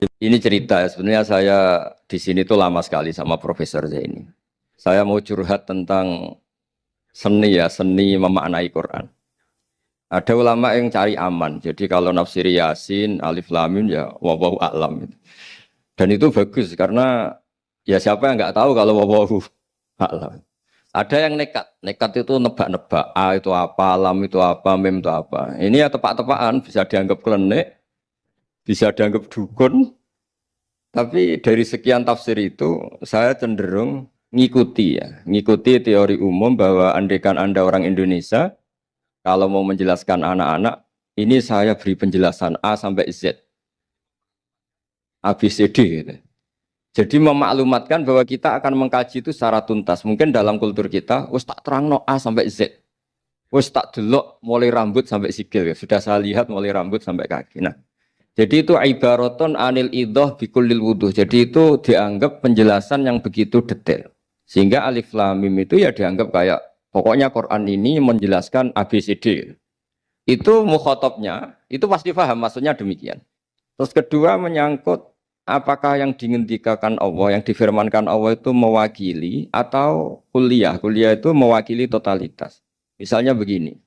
Ini cerita, sebenarnya saya di sini tuh lama sekali sama Profesor Zaini. Saya mau curhat tentang seni ya, seni memaknai Quran. Ada ulama yang cari aman, jadi kalau nafsir Yasin, Alif Lam Mim ya wallahu a'lam. Dan itu bagus karena ya siapa yang nggak tahu kalau wallahu a'lam. Ada yang nekat, nekat itu nebak-nebak, A itu apa, Lam itu apa, Mim itu apa. Ini ya tepak-tepakan, bisa dianggap klenik, bisa dianggap dukun. Tapi dari sekian tafsir itu saya cenderung ngikuti ya, ngikuti teori umum bahwa andaikan Anda orang Indonesia, kalau mau menjelaskan anak-anak, ini saya beri penjelasan A sampai Z, A, B, C, D gitu. Jadi memaklumatkan bahwa kita akan mengkaji itu secara tuntas. Mungkin dalam kultur kita, wis tak terang no A sampai Z. Wis tak delok mulai rambut sampai sikil. Sudah saya lihat mulai rambut sampai kaki. Nah, jadi itu ibaraton anil idoh bikulil wuduh. Jadi itu dianggap penjelasan yang begitu detail. Sehingga alif lam mim itu ya dianggap kayak pokoknya Quran ini menjelaskan ABCD. Itu mukhatabnya, itu pasti paham maksudnya demikian. Terus kedua menyangkut apakah yang dingendikakan Allah, yang difirmankan Allah itu mewakili atau kuliah. Kuliah itu mewakili totalitas. Misalnya begini.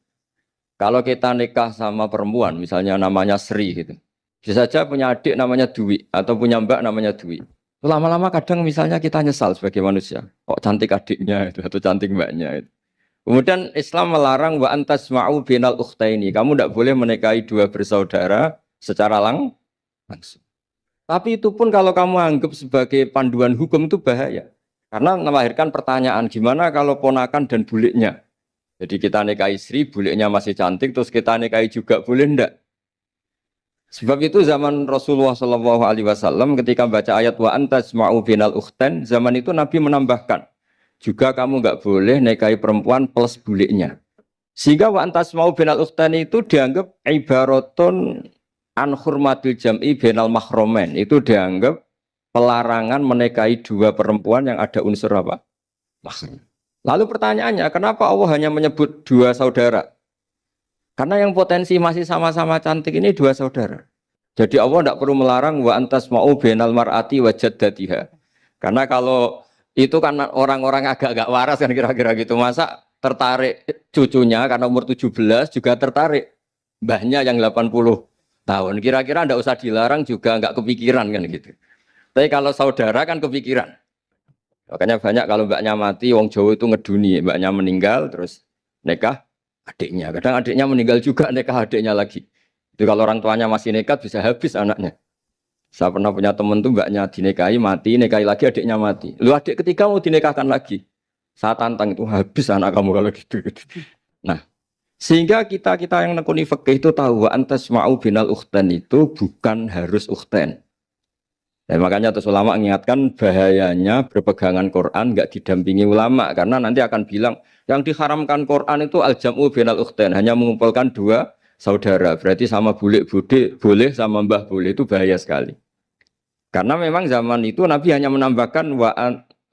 Kalau kita nikah sama perempuan, misalnya namanya Sri gitu. Bisa saja punya adik namanya Dwi atau punya mbak namanya Dwi. Lama-lama kadang misalnya kita nyesal sebagai manusia. Kok cantik adiknya itu atau cantik mbaknya itu. Kemudian Islam melarang wa antasma'u binal ukhtaini. Kamu tidak boleh menikahi dua bersaudara secara langsung. Tapi itu pun kalau kamu anggap sebagai panduan hukum itu bahaya. Karena melahirkan pertanyaan gimana kalau ponakan dan buliknya. Jadi kita nikahi istri, buliknya masih cantik, terus kita nikahi juga boleh ndak? Sebab itu zaman Rasulullah SAW ketika baca ayat wa antasma'u binal ukhtan, zaman itu Nabi menambahkan juga kamu nggak boleh nikahi perempuan plus buliknya. Sehingga wa antasma'u binal ukhtan itu dianggap ibaratun an hurmatil jam'i binal mahromen. Itu dianggap pelarangan menikahi dua perempuan yang ada unsur apa? Mahram. Lalu pertanyaannya, kenapa Allah hanya menyebut dua saudara? Karena yang potensi masih sama-sama cantik ini dua saudara. Jadi Allah tidak perlu melarang wa antas mau benal mar'ati wa jaddatiha. Karena kalau itu kan orang-orang agak-agak waras kan kira-kira gitu. Masa tertarik cucunya karena umur 17 juga tertarik mbahnya yang 80 tahun. Kira-kira tidak usah dilarang juga nggak kepikiran kan gitu. Tapi kalau saudara kan kepikiran. Makanya banyak kalau mbaknya mati, wong Jawa itu ngeduni, mbaknya meninggal terus nikah adiknya. Kadang adiknya meninggal juga nikah adiknya lagi. Itu kalau orang tuanya masih nekat bisa habis anaknya. Saya pernah punya teman tuh mbaknya dinikahi mati, nikahi lagi adiknya mati. Lu adik ketiga mau dinikahkan lagi. Saya tantang itu habis anak kamu kalau gitu. Nah, sehingga kita yang nekuni fikih itu tahu wa antasma'u binal ukhtan itu bukan harus ukhtan. Dan makanya terus ulama mengingatkan bahayanya berpegangan Quran nggak didampingi ulama karena nanti akan bilang yang diharamkan Quran itu al-jam'u binal ukhtain, hanya mengumpulkan dua saudara, berarti sama bulik bude boleh sama mbah boleh, itu bahaya sekali. Karena memang zaman itu Nabi hanya menambahkan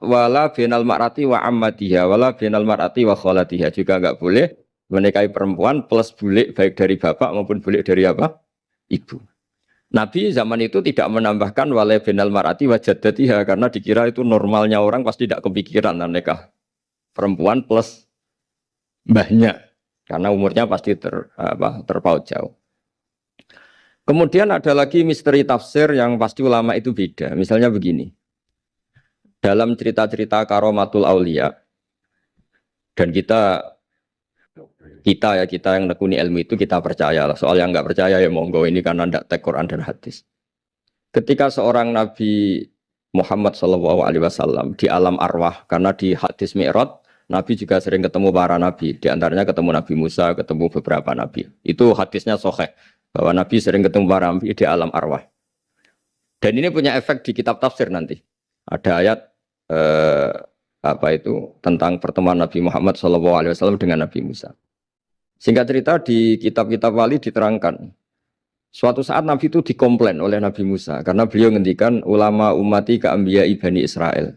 wala binal mar'ati wa ammatiha wala binal mar'ati wa kholatiha, juga nggak boleh menikahi perempuan plus bulik baik dari bapak maupun bulik dari apa? Ibu. Nabi zaman itu tidak menambahkan wala binal mar'ati wa jaddatiha karena dikira itu normalnya orang pasti tidak kepikiran nikah perempuan plus mbahnya karena umurnya pasti terpaut jauh. Kemudian ada lagi misteri tafsir yang pasti ulama itu beda. Misalnya begini. Dalam cerita-cerita karomatul aulia dan kita yang nekuni ilmu itu kita percaya lah. Soal yang nggak percaya ya monggo, ini karena tidak tek Quran dan hadis. Ketika seorang Nabi Muhammad SAW di alam arwah, karena di hadis Mi'raj Nabi juga sering ketemu para nabi, di antaranya ketemu Nabi Musa, ketemu beberapa nabi. Itu hadisnya sahih bahwa Nabi sering ketemu para nabi di alam arwah. Dan ini punya efek di kitab tafsir nanti. Ada ayat tentang pertemuan Nabi Muhammad SAW dengan Nabi Musa. Singkat cerita di kitab-kitab wali diterangkan, suatu saat Nabi itu dikomplain oleh Nabi Musa karena beliau ngendikan ulama umati ka'ambiya'i Bani Israel.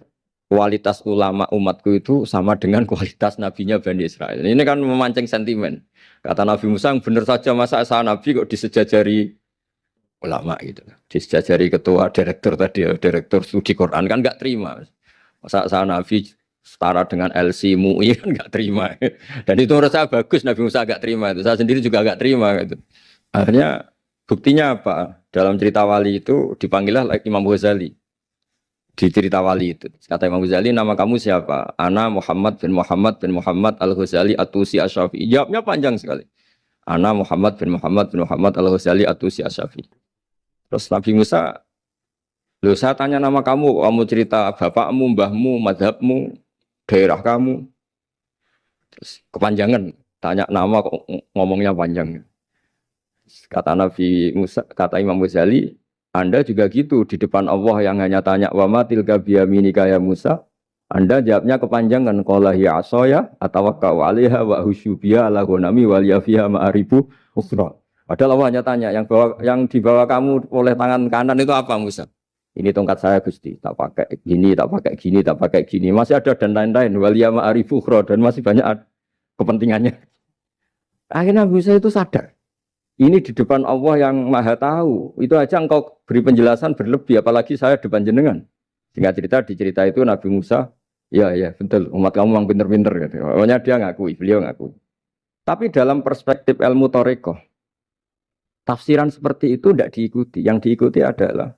Kualitas ulama umatku itu sama dengan kualitas nabinya Bani Israel. Ini kan memancing sentimen. Kata Nabi Musa, benar saja masa saya Nabi kok disejajari ulama gitu. Disejajari ketua direktur tadi, direktur studi Quran kan nggak terima. Masa Nabi setara dengan LC MUI kan nggak terima. Dan itu menurut saya bagus Nabi Musa nggak terima itu. Saya sendiri juga nggak terima gitu. Akhirnya buktinya apa? Dalam cerita wali itu dipanggillah Imam Ghazali. Di cerita wali itu kata Imam Ghazali, nama kamu siapa? Ana Muhammad bin Muhammad Al-Ghazali At-Tusi Asy-Syafi'i. Jawabnya panjang sekali. Ana Muhammad bin Muhammad Al-Ghazali At-Tusi Asy-Syafi'i. Terus Nabi Musa, loh saya tanya nama kamu, kamu cerita bapakmu, mbahmu, madhabmu, daerah kamu. Terus kepanjangan, tanya nama kok ngomongnya panjang. Kata Nabi Musa, kata Imam Ghazali, Anda juga gitu di depan Allah yang hanya tanya wa ma tilka biyaminika ya Musa. Anda jawabnya kepanjangan qala ya asaya atawakkau 'alaiha wa husyubiya ala ghanami wal yafiha ma'aribu ukhra. Padahal Allah hanya tanya yang dibawa kamu oleh tangan kanan itu apa Musa? Ini tongkat saya Gusti, tak pakai gini, tak pakai gini, tak pakai gini. Masih ada dan lain-lain wal ya ma'aribu ukhra dan masih banyak kepentingannya. Akhirnya Musa itu sadar. Ini di depan Allah yang maha tahu. Itu aja engkau beri penjelasan berlebih. Apalagi saya depan jenengan. Singkat cerita di cerita itu Nabi Musa. Ya betul. Umat kamu memang pinter-pinter. Gitu. Pokoknya dia ngakui. Beliau ngakui. Tapi dalam perspektif ilmu Thariqah. Tafsiran seperti itu tidak diikuti. Yang diikuti adalah.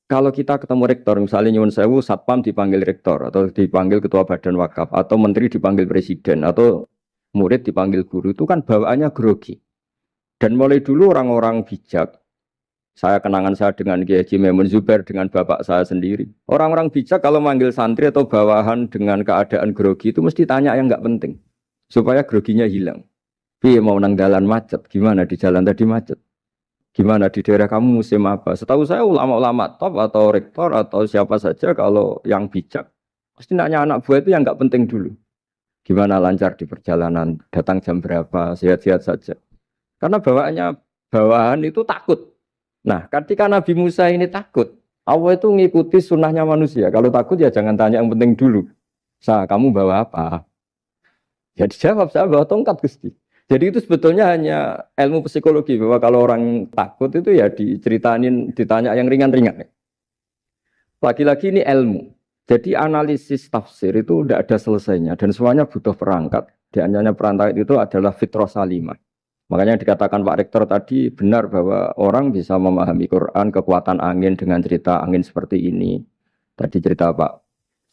Kalau kita ketemu rektor. Misalnya Nyuwun Sewu Satpam dipanggil rektor. Atau dipanggil ketua badan wakaf. Atau menteri dipanggil presiden. Atau murid dipanggil guru. Itu kan bawaannya grogi. Dan mulai dulu orang-orang bijak, saya kenangan saya dengan Kiai Haji Maimun Zubair dengan bapak saya sendiri. Orang-orang bijak kalau manggil santri atau bawahan dengan keadaan grogi itu mesti tanya yang nggak penting. Supaya groginya hilang. Piye mau nang dalan macet, gimana di jalan tadi macet? Gimana di daerah kamu musim apa? Setahu saya ulama-ulama top atau rektor atau siapa saja kalau yang bijak, pasti nanya anak buah itu yang nggak penting dulu. Gimana lancar di perjalanan, datang jam berapa, sehat-sehat saja. Karena bawahan itu takut. Nah, ketika Nabi Musa ini takut, Allah itu ngikuti sunnahnya manusia. Kalau takut ya jangan tanya yang penting dulu. Kamu bawa apa? Ya dijawab, saya bawa tongkat Gusti. Jadi itu sebetulnya hanya ilmu psikologi. Bahwa kalau orang takut itu ya ditanya yang ringan-ringan. Lagi-lagi ini ilmu. Jadi analisis tafsir itu tidak ada selesainya. Dan semuanya butuh perangkat. Di antaranya perangkat itu adalah fitrah salimah. Makanya dikatakan Pak Rektor tadi benar bahwa orang bisa memahami Quran, kekuatan angin dengan cerita angin seperti ini. Tadi cerita Pak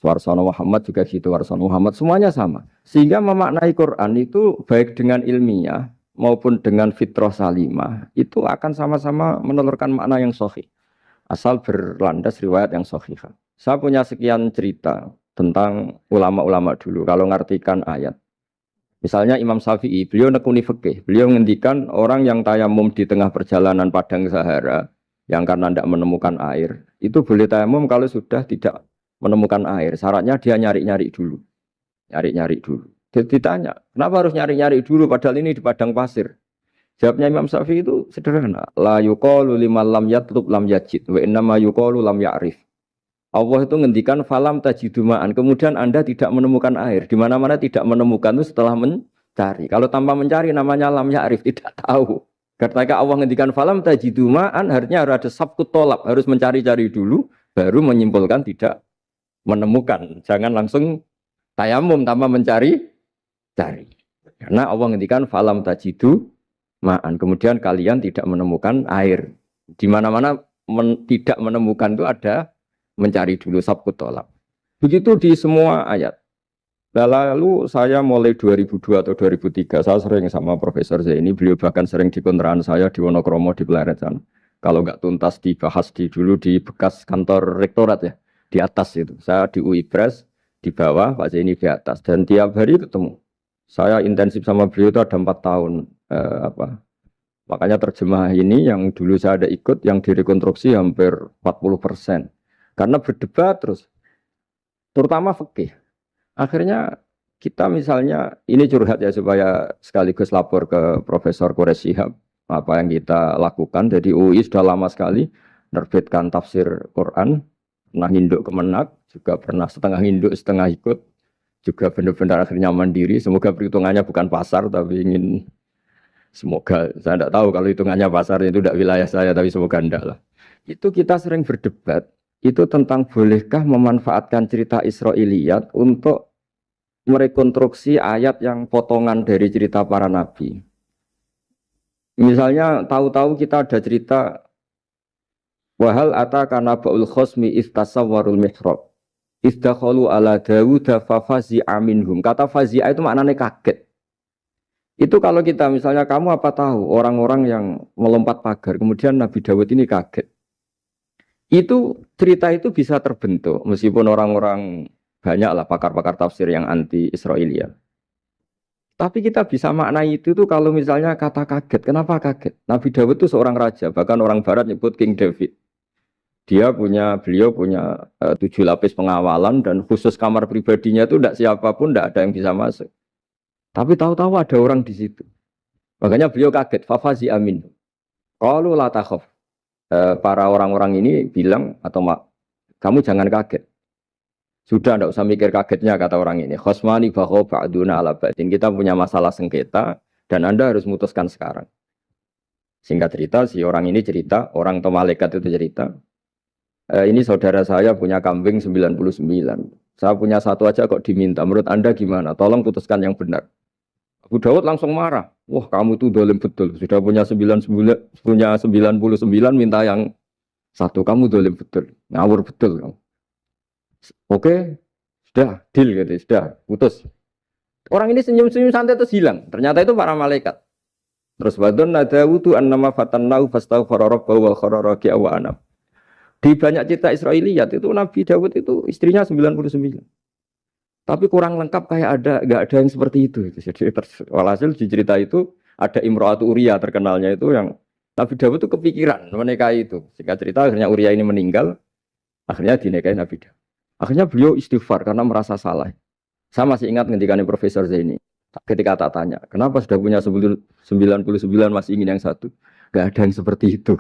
Warsono Muhammad juga gitu, Warsono Muhammad semuanya sama. Sehingga memaknai Quran itu baik dengan ilmiah maupun dengan fitrah salimah itu akan sama-sama menelurkan makna yang sahih. Asal berlandas riwayat yang sahih. Saya punya sekian cerita tentang ulama-ulama dulu kalau ngartikan ayat. Misalnya Imam Syafi'i, beliau nekuni fikih. Beliau menghentikan orang yang tayamum di tengah perjalanan padang Sahara yang karena tidak menemukan air, itu boleh tayamum kalau sudah tidak menemukan air. Syaratnya dia nyari-nyari dulu. Nyari-nyari dulu. Jadi ditanya, kenapa harus nyari-nyari dulu padahal ini di padang pasir? Jawabnya Imam Syafi'i itu sederhana. La yuqalu liman lam yatlub lam yajid wa innama yuqalu lam ya'rif. Allah itu ngendikan falam tajiduma'an. Kemudian Anda tidak menemukan air. Di mana-mana tidak menemukan itu setelah mencari. Kalau tanpa mencari namanya lam ya'rif, tidak tahu. Ketika Allah ngendikan falam tajiduma'an, artinya harus ada sabkut tolak. Harus mencari-cari dulu, baru menyimpulkan tidak menemukan. Jangan langsung tayamum tanpa mencari-cari. Karena Allah ngendikan falam tajiduma'an. Kemudian kalian tidak menemukan air. Di mana-mana tidak menemukan itu ada mencari dulu sabkut tolak. Begitu di semua ayat. Lalu saya mulai 2002 atau 2003, saya sering sama Profesor Zaini, beliau bahkan sering di kontrakan saya di Wonokromo di Pleret sana. Kalau nggak tuntas dibahas dulu di bekas kantor rektorat ya, di atas itu. Saya di UI Press, di bawah, Pak Zaini di atas. Dan tiap hari ketemu. Saya intensif sama beliau itu ada 4 tahun. Makanya terjemah ini yang dulu saya ada ikut, yang direkonstruksi hampir 40%. Karena berdebat terus, terutama fikih. Akhirnya kita misalnya, ini curhat ya supaya sekaligus lapor ke Profesor Quraish Shihab, apa yang kita lakukan. Jadi UI sudah lama sekali menerbitkan tafsir Quran, pernah induk kemenak, juga pernah setengah induk, setengah ikut, juga benar-benar akhirnya mandiri. Semoga perhitungannya bukan pasar, tapi ingin Semoga, saya tidak tahu kalau hitungannya pasar itu tidak wilayah saya, tapi semoga enggak lah. Itu kita sering berdebat, itu tentang bolehkah memanfaatkan cerita Israiliyat untuk merekonstruksi ayat yang potongan dari cerita para nabi. Misalnya tahu-tahu kita ada cerita wahal atakana ba'ul khosmi istasawwarul mihrab istakhalu ala Dawuda fafazi'a minhum. Kata fazi'a itu maknanya kaget. Itu kalau kita misalnya kamu apa tahu orang-orang yang melompat pagar kemudian Nabi Dawud ini kaget. Itu cerita itu bisa terbentuk meskipun orang-orang banyak lah pakar-pakar tafsir yang anti Israiliyat. Tapi kita bisa maknai itu tuh kalau misalnya kata kaget. Kenapa kaget? Nabi Dawud itu seorang raja, bahkan orang barat nyebut King David. Beliau punya 7 lapis pengawalan dan khusus kamar pribadinya itu tidak siapapun, tidak ada yang bisa masuk. Tapi tahu-tahu ada orang di situ. Makanya beliau kaget. Fafazi amin. Qalu la takhaf. Para orang-orang ini bilang atau kamu jangan kaget. Sudah tidak usah mikir kagetnya kata orang ini. Khosmani bakho ba'duna ala ba'din. Kita punya masalah sengketa dan Anda harus memutuskan sekarang. Singkat cerita, si orang ini cerita, orang atau malaikat itu cerita. Ini saudara saya punya kambing 99. Saya punya satu aja kok diminta. Menurut Anda gimana? Tolong putuskan yang benar. Abu Dawud langsung marah. Wah, kamu itu dolim betul. Sudah punya 99, minta yang satu. Kamu dolim betul. Ngawur betul kamu. Oke, sudah deal gitu, sudah putus. Orang ini senyum-senyum santai terus hilang. Ternyata itu para malaikat. Terus wadon nadawutu annama fatannahu fastaghfara rabbahu wa kharara raki'a wa anam. Di banyak cerita Israiliyat itu Nabi Dawud itu istrinya 99. Tapi kurang lengkap kayak enggak ada yang seperti itu. Jadi walhasil di cerita itu ada Imra'atu Uria terkenalnya itu yang Nabi Dawud itu kepikiran menikahi itu. Singkat cerita akhirnya Uria ini meninggal, akhirnya dinikahi Nabi Dawud. Akhirnya beliau istighfar karena merasa salah. Saya masih ingat ngendikane Profesor Zaini. Ketika tak tanya, kenapa sudah punya 99 masih ingin yang satu? Gak ada yang seperti itu.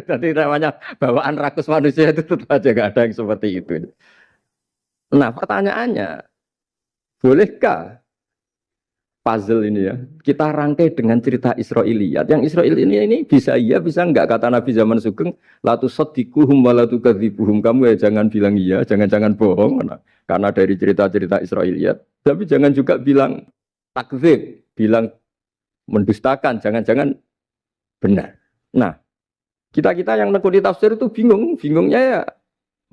Jadi namanya bawaan rakus manusia itu tetap aja gak ada yang seperti itu. Nah pertanyaannya, bolehkah puzzle ini ya kita rangkai dengan cerita Israiliyat? Yang Israil ini bisa iya bisa enggak, kata Nabi zaman Sugeng latu sadiquhum walatu kadzibuhum. Kamu ya jangan bilang iya, jangan bohong karena dari cerita-cerita Israiliyat, tapi jangan juga bilang takdzib, bilang mendustakan, jangan-jangan benar. Nah, kita yang nekuni tafsir itu bingungnya ya.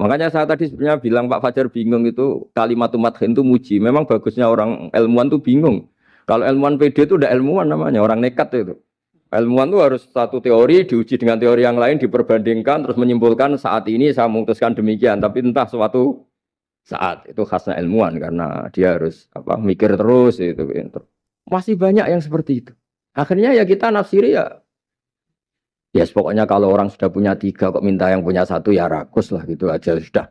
Makanya saya tadi sebenarnya bilang Pak Fajar bingung itu kalimat madhin itu muji. Memang bagusnya orang ilmuwan itu bingung. Kalau ilmuwan PD itu udah ilmuwan namanya, orang nekat itu. Ilmuwan itu harus satu teori diuji dengan teori yang lain, diperbandingkan, terus menyimpulkan saat ini saya memutuskan demikian. Tapi entah suatu saat itu khasnya ilmuwan karena dia harus mikir terus itu. Masih banyak yang seperti itu. Akhirnya ya kita nafsiri ya pokoknya kalau orang sudah punya 3 kok minta yang punya 1 ya rakus lah gitu aja sudah.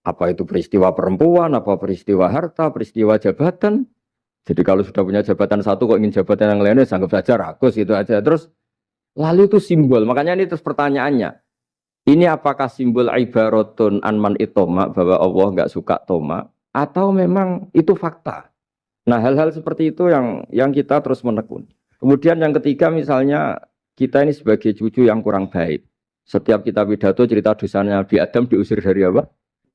Apa itu peristiwa perempuan, apa peristiwa harta, peristiwa jabatan. Jadi kalau sudah punya jabatan 1 kok ingin jabatan yang lainnya, anggap saja rakus itu aja. Terus lalu itu simbol. Makanya ini terus pertanyaannya. Ini apakah simbol ibaratun anman itoma bahwa Allah nggak suka toma atau memang itu fakta? Nah hal-hal seperti itu yang kita terus menekuni. Kemudian yang ketiga misalnya kita ini sebagai cucu yang kurang baik. Setiap kita pidato cerita dosanya Nabi Adam diusir dari apa?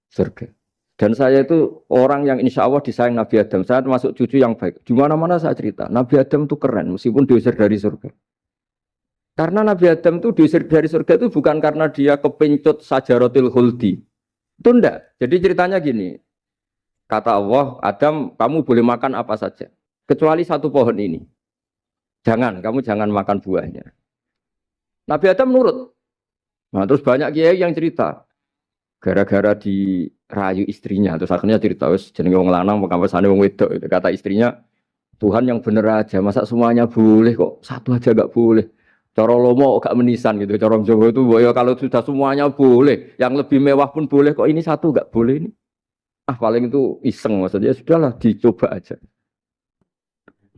Surga. Dan saya itu orang yang insya Allah disayang Nabi Adam. Saya termasuk cucu yang baik. Di mana-mana saya cerita. Nabi Adam itu keren meskipun diusir dari surga. Karena Nabi Adam itu diusir dari surga itu bukan karena dia kepencut sajaratil khuldi. Itu enggak. Jadi ceritanya gini. Kata Allah, Adam kamu boleh makan apa saja. Kecuali 1 pohon ini. Kamu jangan makan buahnya. Nabi Adam nurut. Nah terus banyak kiai yang cerita. Gara-gara dirayu istrinya. Terus akhirnya cerita, jenenge wong lanang, pekampesane wong wedok. Kata istrinya, Tuhan yang bener aja. Masa semuanya boleh kok? 1 aja gak boleh. Cara lomo gak menisan gitu. Cara Jawa itu, ya kalau sudah semuanya boleh. Yang lebih mewah pun boleh kok. Ini 1 gak boleh ini. Paling itu iseng maksudnya. Sudahlah dicoba aja.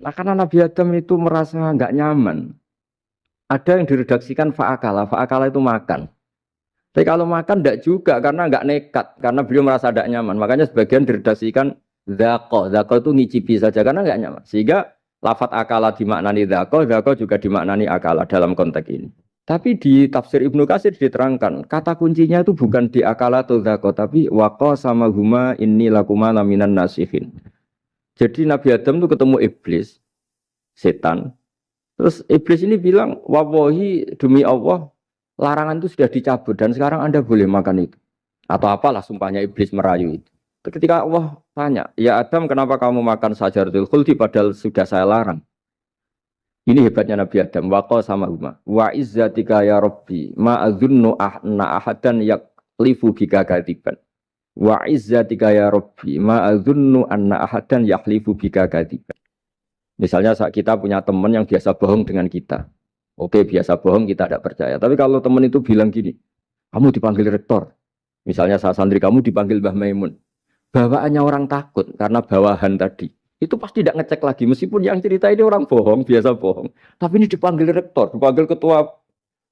Nah karena Nabi Adam itu merasa gak nyaman. Ada yang diredaksikan fa'akala. Fa'akala itu makan. Tapi kalau makan tidak juga karena nggak nekat, karena beliau merasa tidak nyaman. Makanya sebagian diredaksikan zaqo. Zaqo itu ngicipi saja karena nggak nyaman. Sehingga lafat akala dimaknani dzaqo juga dimaknani akala dalam konteks ini. Tapi di tafsir Ibnu Katsir diterangkan, kata kuncinya itu bukan di akala atau dzaqo, tapi waqa sama huma inni lakuma laminan nasihin. Jadi Nabi Adam itu ketemu iblis, setan. Terus iblis ini bilang, wallahi demi Allah, larangan itu sudah dicabut dan sekarang Anda boleh makan itu. Atau apalah sumpahnya iblis merayu itu. Ketika Allah tanya, ya Adam kenapa kamu makan sajaratul khuldi padahal sudah saya larang. Ini hebatnya Nabi Adam. Waqa sama huma. Wa izzatika ya Rabbi ma adzunnu anna ahadan yaklifu bika kadiban. Wa izzatika ya Rabbi ma adzunnu anna ahadan yaklifu bika kadiban. Misalnya kita punya teman yang biasa bohong dengan kita. Oke, biasa bohong kita tidak percaya. Tapi kalau teman itu bilang gini, kamu dipanggil rektor. Misalnya saat santri kamu dipanggil Mbah Maimun. Bawaannya orang takut karena bawahan tadi. Itu pasti tidak ngecek lagi. Meskipun yang cerita ini orang bohong, biasa bohong. Tapi ini dipanggil rektor, dipanggil ketua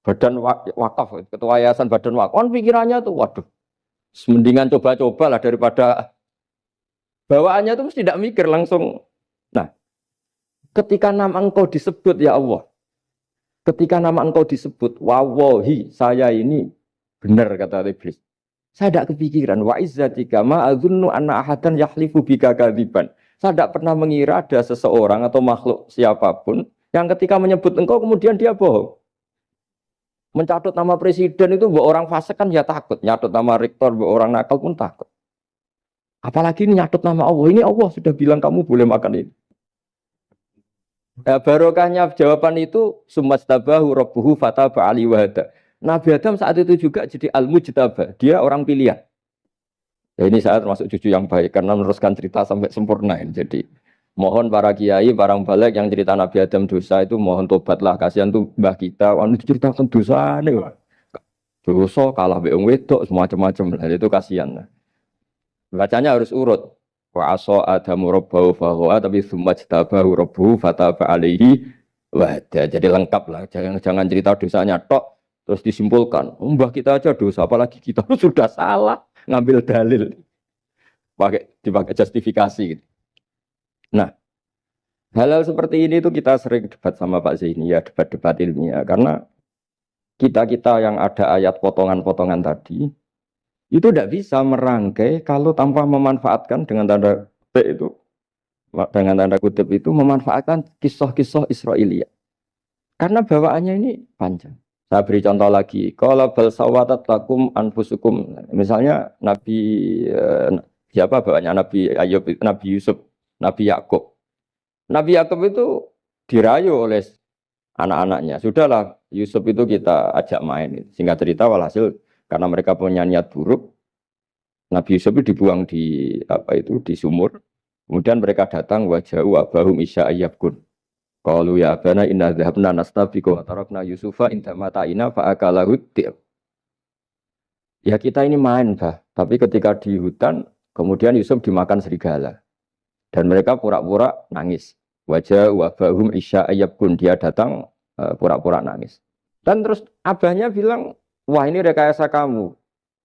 badan wakaf, ketua yayasan badan wakaf. Kan pikirannya tuh, waduh, mendingan coba-coba lah daripada bawaannya itu mesti tidak mikir langsung. Nah, ketika nama engkau disebut ya Allah, ketika nama engkau disebut, wawahi saya ini benar kata iblis. Saya tidak kepikiran wa izzatika ma adzunnu anna ahadan yahlifu bika kadziban. Saya tidak pernah mengira ada seseorang atau makhluk siapapun yang ketika menyebut engkau kemudian dia bohong. Mencatut nama presiden itu buat orang fasik kan ya takut, nyatut nama rektor buat orang nakal pun takut. Apalagi ini nyatut nama Allah. Ini Allah sudah bilang kamu boleh makan ini. Barokahnya jawaban itu sumastabahu rabbuhu fataba ali wahada. Nabi Adam saat itu juga jadi al-mujtaba, dia orang pilihan. Ya ini saya termasuk cucu yang baik karena meneruskan cerita sampai sempurna ini. Jadi mohon para kiai, para balik yang cerita Nabi Adam dosa itu mohon tobatlah, kasihan tuh mbah kita, wah diceritakan dosa nih. Dosa kalah beong wedok semacam-macam lah itu kasihan. Bacanya harus urut. Wa asa adamu rabbahu fahuwa tapi sumajtabahu rabbuhu fataba alaihi wahda. Jadi lengkap lah, jangan cerita dosanya tok terus disimpulkan, mbah kita aja dosa apalagi kita sudah salah. Ngambil dalil dipakai justifikasi gitu. Nah, hal-hal seperti ini tuh kita sering debat sama Pak Zaini ya, debat-debat ilmiah karena kita yang ada ayat potongan-potongan tadi itu tidak bisa merangkai kalau tanpa memanfaatkan dengan tanda kutip itu memanfaatkan kisah-kisah Israiliyah karena bawaannya ini panjang. Saya beri contoh lagi, kalau bal sawatat lakum anfusukum, misalnya Nabi siapa bawanya Nabi Ayub, Nabi Yusuf, Nabi Yakub. Nabi Yakub itu dirayu oleh anak-anaknya. Sudahlah Yusuf itu kita ajak main. Singkat cerita walhasil karena mereka punya niat buruk, Nabi Yusuf itu dibuang di di sumur. Kemudian mereka datang waja'u abahum isya ayyabkun. Qalu ya abana inna dhahabna nastabiqu wa tarakna Yusufa inda mata'ina fa akalahu dhib. Ya kita ini main, Bah. Tapi ketika di hutan, kemudian Yusuf dimakan serigala. Dan mereka pura-pura nangis. Wajah wabahum isya ayyabkun. Dia datang pura-pura nangis. Dan terus abahnya bilang, wah ini rekayasa kamu.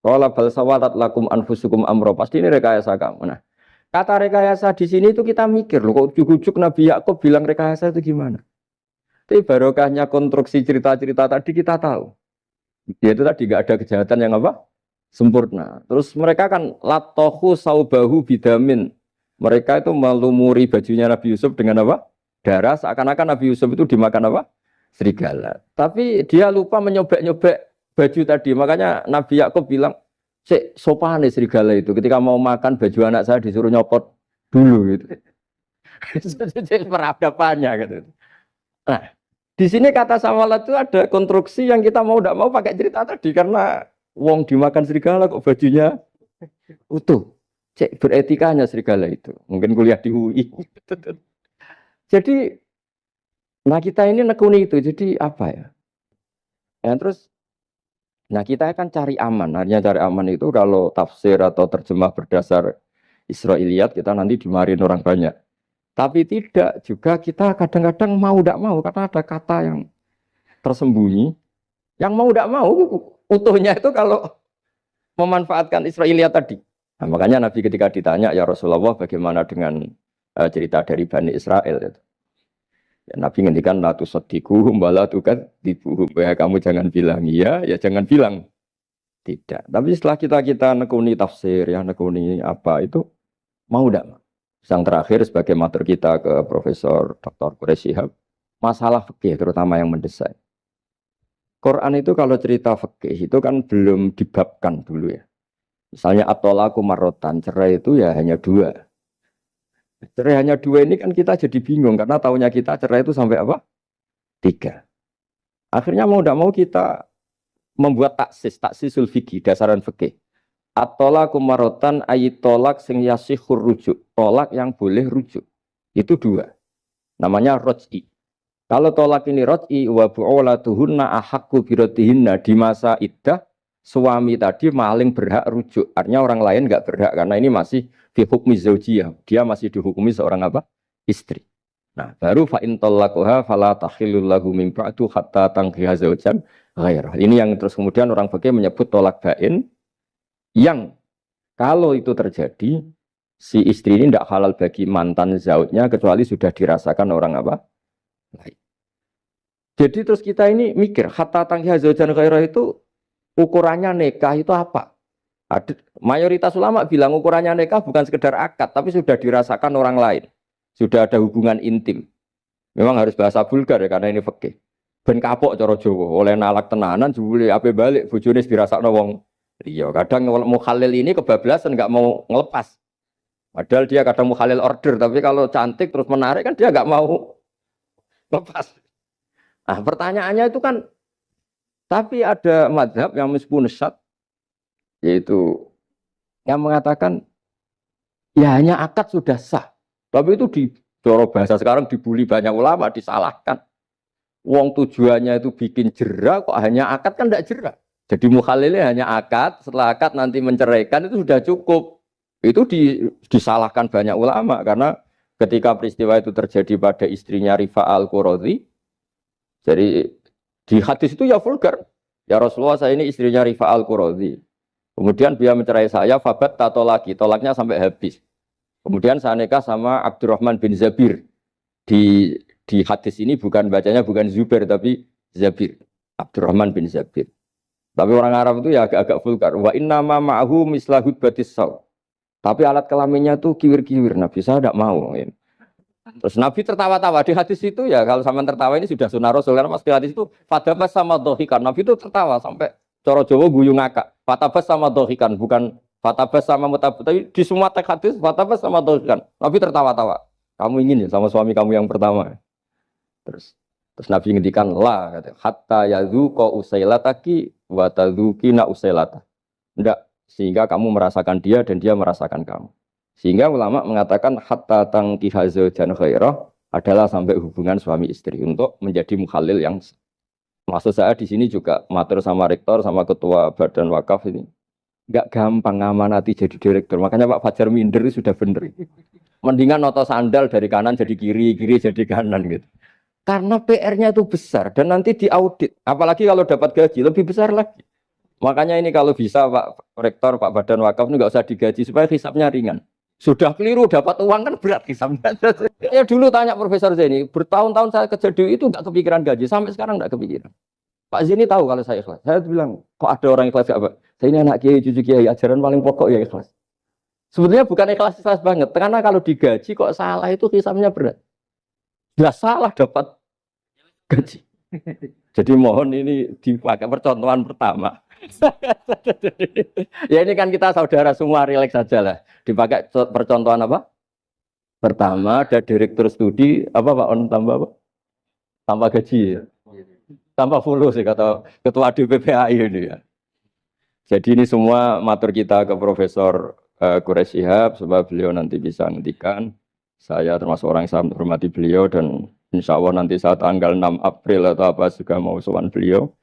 Qala bal sawalat lakum anfusukum amro. Pasti ini rekayasa kamu. Nah, kata rekayasa di sini itu kita mikir loh, kok ujuk-ujuk Nabi Yakub bilang rekayasa itu gimana? Tapi barokahnya konstruksi cerita-cerita tadi kita tahu. Dia itu tadi nggak ada kejahatan yang apa? Sempurna. Terus mereka kan latohu saubahu bidamin. Mereka itu melumuri bajunya Nabi Yusuf dengan apa? Darah. Seakan-akan Nabi Yusuf itu dimakan apa? Serigala. Tapi dia lupa menyobek-nyobek baju tadi. Makanya Nabi Yakub bilang, sopan nih serigala itu. Ketika mau makan baju anak saya disuruh nyopot dulu gitu. Peradabannya gitu. Nah, di sini kata sawalat itu ada konstruksi yang kita mau tidak mau pakai cerita tadi karena wong dimakan serigala kok bajunya utuh. Cek beretikanya serigala itu. Mungkin kuliah di UI. Jadi, nah kita ini nekuni itu. Jadi apa ya? Ya terus. Nah kita akan cari aman, artinya cari aman itu kalau tafsir atau terjemah berdasar Israiliyat kita nanti dimarin orang banyak. Tapi tidak juga kita kadang-kadang mau tidak mau karena ada kata yang tersembunyi. Yang mau tidak mau utuhnya itu kalau memanfaatkan Israiliyat tadi. Nah, makanya Nabi ketika ditanya ya Rasulullah bagaimana dengan cerita dari Bani Israel itu. Ya, Nabi ngendikan la tusaddiquhum wa la tukadzibuhum. Ya kamu jangan bilang iya, ya jangan bilang tidak. Tapi setelah kita nekuni tafsir, ya nekuni apa itu mau tidak? Yang terakhir sebagai matur kita ke Profesor Dr. Quraish Shihab, masalah fikih terutama yang mendesak. Quran itu kalau cerita fikih itu kan belum dibabkan dulu ya. Misalnya at-thalaqu marratan, cerai itu ya hanya dua. Cerai hanya dua ini kan kita jadi bingung karena taunya kita cerai itu sampai apa? Tiga. Akhirnya mau tidak mau kita membuat taksisul fikih, dasaran fikih. At-thalaqu marratan ayat tolak sing yasihur rujuk, tolak yang boleh rujuk. Itu dua. Namanya roj'i. Kalau tolak ini roj'i wa bu'ulatuhunna ahaqqu biratihinna di masa iddah suami tadi maling berhak rujuk. Artinya orang lain enggak berhak karena ini masih fi hukmi zaujiyah. Dia masih dihukumi seorang apa? Istri. Nah, baru fa in talaquha fala tahillu lahu min ba'du hatta tankiha zaujan ghairah. Ini yang terus kemudian orang fikih menyebut tolak bain yang kalau itu terjadi si istri ini tidak halal bagi mantan zaujnya kecuali sudah dirasakan orang apa? Lain. Jadi terus kita ini mikir hatta tankiha zaujan ghairah itu ukurannya nikah itu apa? Mayoritas ulama bilang ukurannya nikah bukan sekedar akad, tapi sudah dirasakan orang lain. Sudah ada hubungan intim. Memang harus bahasa vulgar ya, karena ini fikih. Ben kapok cara Jawa, oleh nalak tenanan, jebule ape balik, bojone dirasakno wong liya. Kadang mukhalil ini kebablasan, nggak mau ngelepas. Padahal dia kadang mukhalil order, tapi kalau cantik terus menarik kan dia nggak mau lepas. Nah pertanyaannya itu kan, tapi ada mazhab yang meskipun syad, yaitu yang mengatakan ya hanya akad sudah sah. Tapi itu di coro bahasa sekarang dibully banyak ulama, disalahkan. Wong tujuannya itu bikin jera, kok hanya akad kan tidak jera. Jadi mukhalilnya hanya akad, setelah akad nanti menceraikan itu sudah cukup. Itu disalahkan banyak ulama karena ketika peristiwa itu terjadi pada istrinya Rifa al-Quradi, jadi di hadis itu ya vulgar. Ya Rasulullah, saya ini istrinya Rifa al-Quradi. Kemudian dia mencerai saya, fabat tato lagi, tolaknya sampai habis. Kemudian saya nikah sama Abdurrahman bin Zabir. Di hadis ini bacanya bukan Zubair tapi Zabir. Abdurrahman bin Zabir. Tapi orang Arab itu ya agak-agak vulgar. Wa inna ma ma'ahu mislahud batis saw. Tapi alat kelaminnya tuh kiwir-kiwir. Nabi saya tidak mau. Terus Nabi tertawa-tawa di hadis itu ya, kalau sama tertawa ini sudah sunnah Rasul. Karena di hadis itu fatabas sama dohikan. Nabi itu tertawa sampai coro Jawa guyu ngakak. Fatabas sama dohikan, bukan fatabas sama mutabut. Tapi di semua teks hadis fatabas sama dohikan. Nabi tertawa-tawa. Kamu ingin ya sama suami kamu yang pertama. Terus Nabi ngendikan la kata hatta yazuqa usailataki wa tadzukina usailata. Enggak, sehingga kamu merasakan dia dan dia merasakan kamu. Sehingga ulama mengatakan hatta tankiha zaujan ghairah adalah sampai hubungan suami istri untuk menjadi mukhalil yang maksud saya di sini juga matur sama rektor sama ketua badan wakaf ini. Enggak gampang ngamanati jadi direktur. Makanya Pak Fajar minder itu sudah benar. Mendingan noto sandal dari kanan jadi kiri, kiri jadi kanan gitu. Karena PR-nya itu besar dan nanti diaudit. Apalagi kalau dapat gaji lebih besar lagi. Makanya ini kalau bisa Pak Rektor, Pak Badan Wakaf ini nggak usah digaji supaya hisapnya ringan. Sudah keliru dapat uang kan berat hisapnya. Ya dulu tanya Profesor Zaini, bertahun-tahun saya kerja di itu nggak kepikiran gaji, sampai sekarang nggak kepikiran. Pak Zaini tahu kalau saya ikhlas. Saya bilang, kok ada orang ikhlas apa? Saya ini anak kiai, cucu kiai, ajaran paling pokok ya ikhlas. Sebetulnya bukan ikhlas banget, karena kalau digaji kok salah itu hisapnya berat. Jelas salah dapat gaji. Jadi mohon ini dipakai percontohan pertama. Ya ini kan kita saudara semua, rileks saja lah. Dipakai percontohan apa? Pertama ada direktur studi apa Pak On tambah apa? Tambah gaji ya. Tambah fulus sih kata ketua DPPAI ini ya. Jadi ini semua matur kita ke Profesor Quraish Shihab supaya beliau nanti bisa ngendikan. Saya termasuk orang yang sangat menghormati beliau dan insya Allah nanti saat tanggal 6 April atau apa juga mau sowan beliau.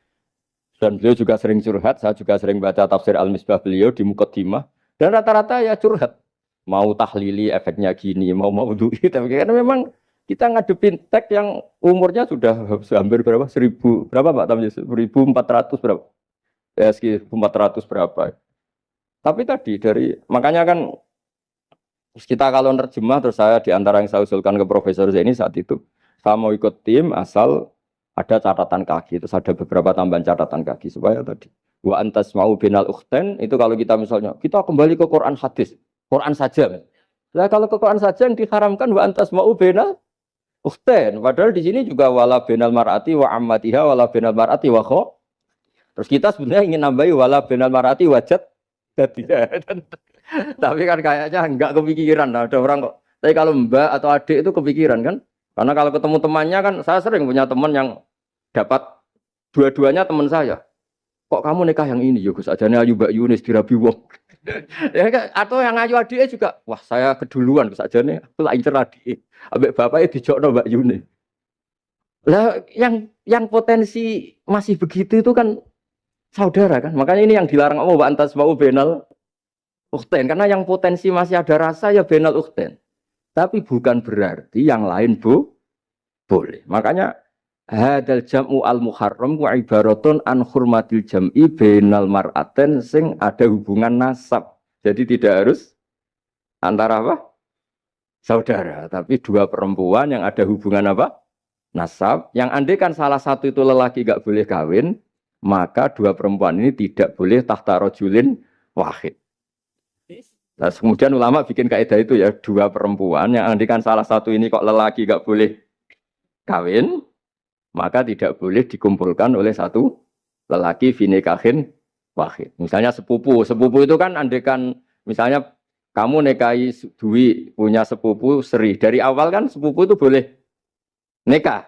Dan beliau juga sering curhat, saya juga sering baca tafsir Al-Misbah beliau di Muqaddimah. Dan rata-rata ya curhat. Mau tahlili efeknya gini, mau maudhu'i. Tapi karena memang kita ngadepin teks yang umurnya sudah hampir berapa? 1000, berapa Pak Tamji? 1400 berapa? Ya, 1400 berapa. Tapi tadi makanya kan kita kalau nerjemah terus saya diantara yang saya usulkan ke Profesor Zaini saat itu, Saya mau ikut tim asal ada catatan kaki, terus ada beberapa tambahan catatan kaki supaya tadi wa antas mau binal ukhten itu kalau kita misalnya kita kembali ke Quran hadis, Quran saja. Nah kalau ke Quran saja yang diharamkan wa antas mau binal ukhten, padahal di sini juga wala binal mar'ati wa ammatiha wala binal mar'ati wa kho. Terus kita sebenarnya ingin nambahi wala binal mar'ati wajat jadi. Tapi kan kayaknya enggak kepikiran. Nah, ada orang kok. Tapi kalau mbak atau adik itu kepikiran kan? Karena kalau ketemu temannya kan, saya sering punya teman yang dapat dua-duanya teman saya. Kok kamu nikah yang ini? Ya Gus, ajane ayu Mbak Yunis dirabi wong. Ya, atau yang ayu adiknya juga, wah saya keduluan Gus ajane, aku tak incer adik. Ambek bapaknya dijokno Mbak Yunis. Lah yang potensi masih begitu itu kan saudara kan. Makanya ini yang dilarang Allah wa antas mau benal ukhten, karena yang potensi masih ada rasa ya benal ukhten. Tapi bukan berarti yang lain boleh. Makanya hadal jam'u al muharram wa ibaratun an hurmatil jam'i bainal mar'aten sing ada hubungan nasab. Jadi tidak harus antara apa? Saudara, tapi dua perempuan yang ada hubungan apa? Nasab. Yang andai kan salah satu itu lelaki gak boleh kawin, maka dua perempuan ini tidak boleh tahta rajulin wahid. Nah, kemudian ulama bikin kaidah itu ya, dua perempuan yang andikan salah satu ini kok lelaki gak boleh kawin, maka tidak boleh dikumpulkan oleh satu lelaki finikahin wahid. Misalnya sepupu itu kan andikan misalnya kamu nikahi Dwi punya sepupu Sri, dari awal kan sepupu itu boleh nikah.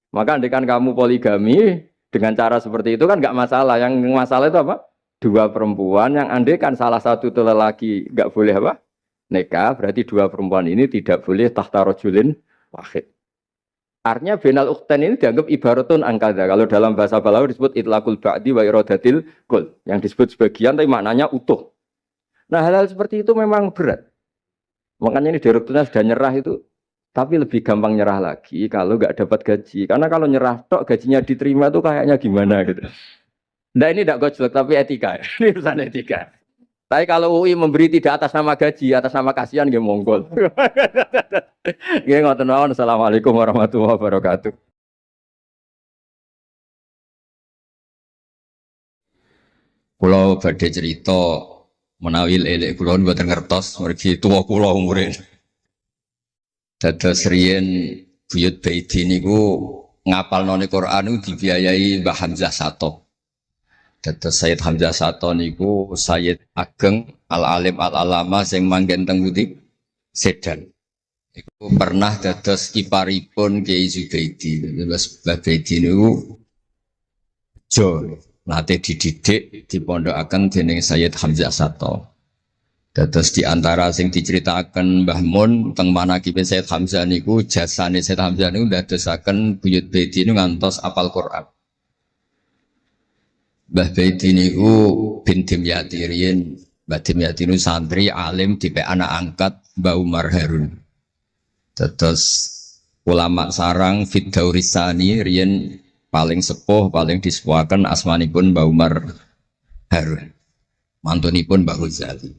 Maka andikan kamu poligami dengan cara seperti itu kan gak masalah. Yang masalah itu apa? Dua perempuan yang andai kan salah satu itu lelaki nggak boleh apa nikah, berarti dua perempuan ini tidak boleh tahta rajulin wahid. Artinya benal ukhten ini dianggap ibaratun angkada. Kalau dalam bahasa Balawi disebut itlaqul ba'di wa iradatil kul, yang disebut sebagian tapi maknanya utuh. Nah hal-hal seperti itu memang berat. Makanya ini direkturnya sudah nyerah itu, tapi lebih gampang nyerah lagi kalau nggak dapat gaji. Karena kalau nyerah tok gajinya diterima tuh kayaknya gimana gitu. Nah ini tidak gojlok tapi etika. Ini urusan etika. Tapi kalau UI memberi tidak atas nama gaji, atas nama kasihan dia monggol. Nggih ngoten mawon. Assalamualaikum warahmatullahi wabarakatuh. Kula badhe cerita menawi elek kula mboten ngertos mergi tuwa kula umure. Dados riyen buyut Baiti niku ngapalnone Quran niku dibiayai Mbah Hamzah Sato. Dados Sayyid Hamzah Sato niku Sayyid Ageng Al-Alim Al-Alama sing manggen teng Putih Sedan. Iku pernah dados iparipun Kiai Zubaidi. Terus Mbah Baidi niku jo nate dididik dipondokaken dening Sayyid Hamzah Sato. Dados di antara sing diceritaken Mbah Mun teng manakibe Sayyid Hamzah niku jasane Sayyid Hamzah niku ndadosaken buyut Baidi niku ngantos apal Quran. Mbah Baidi niku bin Dimyati riyen, Mbah Dimyati niku santri alim dipek anak angkat Mbah Umar Harun. Terus ulama sarang Fiddaurisani riyen paling sepuh, paling disepuhaken asmanipun Mbah Umar Harun. Mantunipun Mbah Ghazali.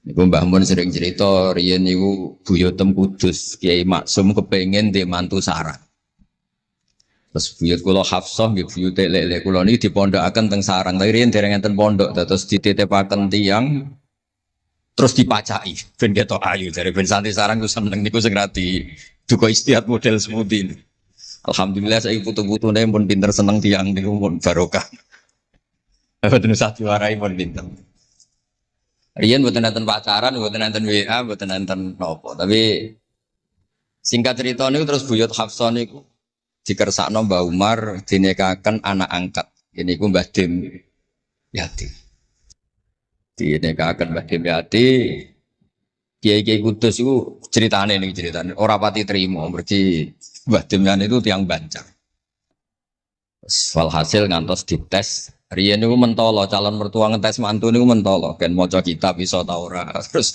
Niku Mbah Mun sering cerita riyen niku buyutem Kudus Kiai Maksum kepengin ndek mantu sarang. Terus buyut kula Hafsah nggih buyut lek kula niki dipondokaken teng sarang. Tapi riyen dereng enten pondok terus dititipaken tiyang terus dipacaki ben ketok ayu dari ben santri sarang ku seneng niku sing rati duka istiad model semudi. Alhamdulillah saiki putu-putune pun pinter seneng tiyang niku pun barokah. Mboten usah diwarai pun pinter. Riyen mboten enten pacaran, mboten enten WA, mboten enten napa. Tapi singkat cerita niku terus buyut Hafsah niku dikersakno Mbah Umar dinikahaken anak angkat. Ini ku Mbah Dim Yati. Dinikahaken Mbah Dim Yati. Kiai-kiai Kudus itu ceritane nih ceritane. Ora pati trimo mergi Mbah Dim Yati itu tiang Banjar. Walhasil ngantos dites. Riyen niku mentolo calon mertua ngetes mantu niku mentolo. Kan maca kitab iso ta ora. Terus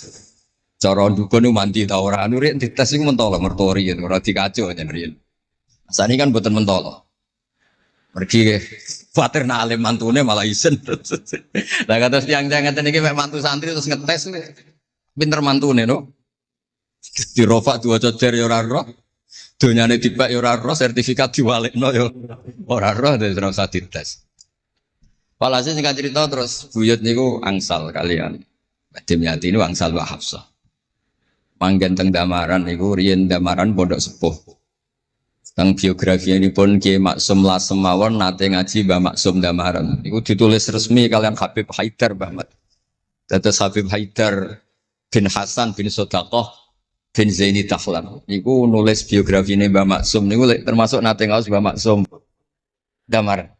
cara ndukun niku mandi ta ora. Anu riyen dites niku mentolo mertua riyen ora dikaco jan riyen. Sani kan buatan mentolo, pergi khawatir nak alim mantune malah isen. Nah kata tiang-tiang ngeten iki mek mantu santri terus ngetes pinter mantune no. Dirofak dua coder ya ora roh. Donyane dipek ya ora roh, sertifikat diwalekno ya ora roh, terus ora usah dites. Walhasil singkat cerita terus buyut niku angsal kalian. Badhe Yati niku angsal Mbak Hafsah. Manggen teng Damaran niku riyen Damaran pondok sepuh. Teng biografi ini pun Kiai Maksum Lasem mawon nate ngaji Mbah Maksum Damaran. Niku ditulis resmi kalian Habib Haidar Bahmat. Dados Habib Haidar bin Hasan bin Sodaqoh bin Zaini Tahlan. Niku nulis biografi ini Mbah Maksum niku termasuk nate ngaos Mbah Maksum Damaran.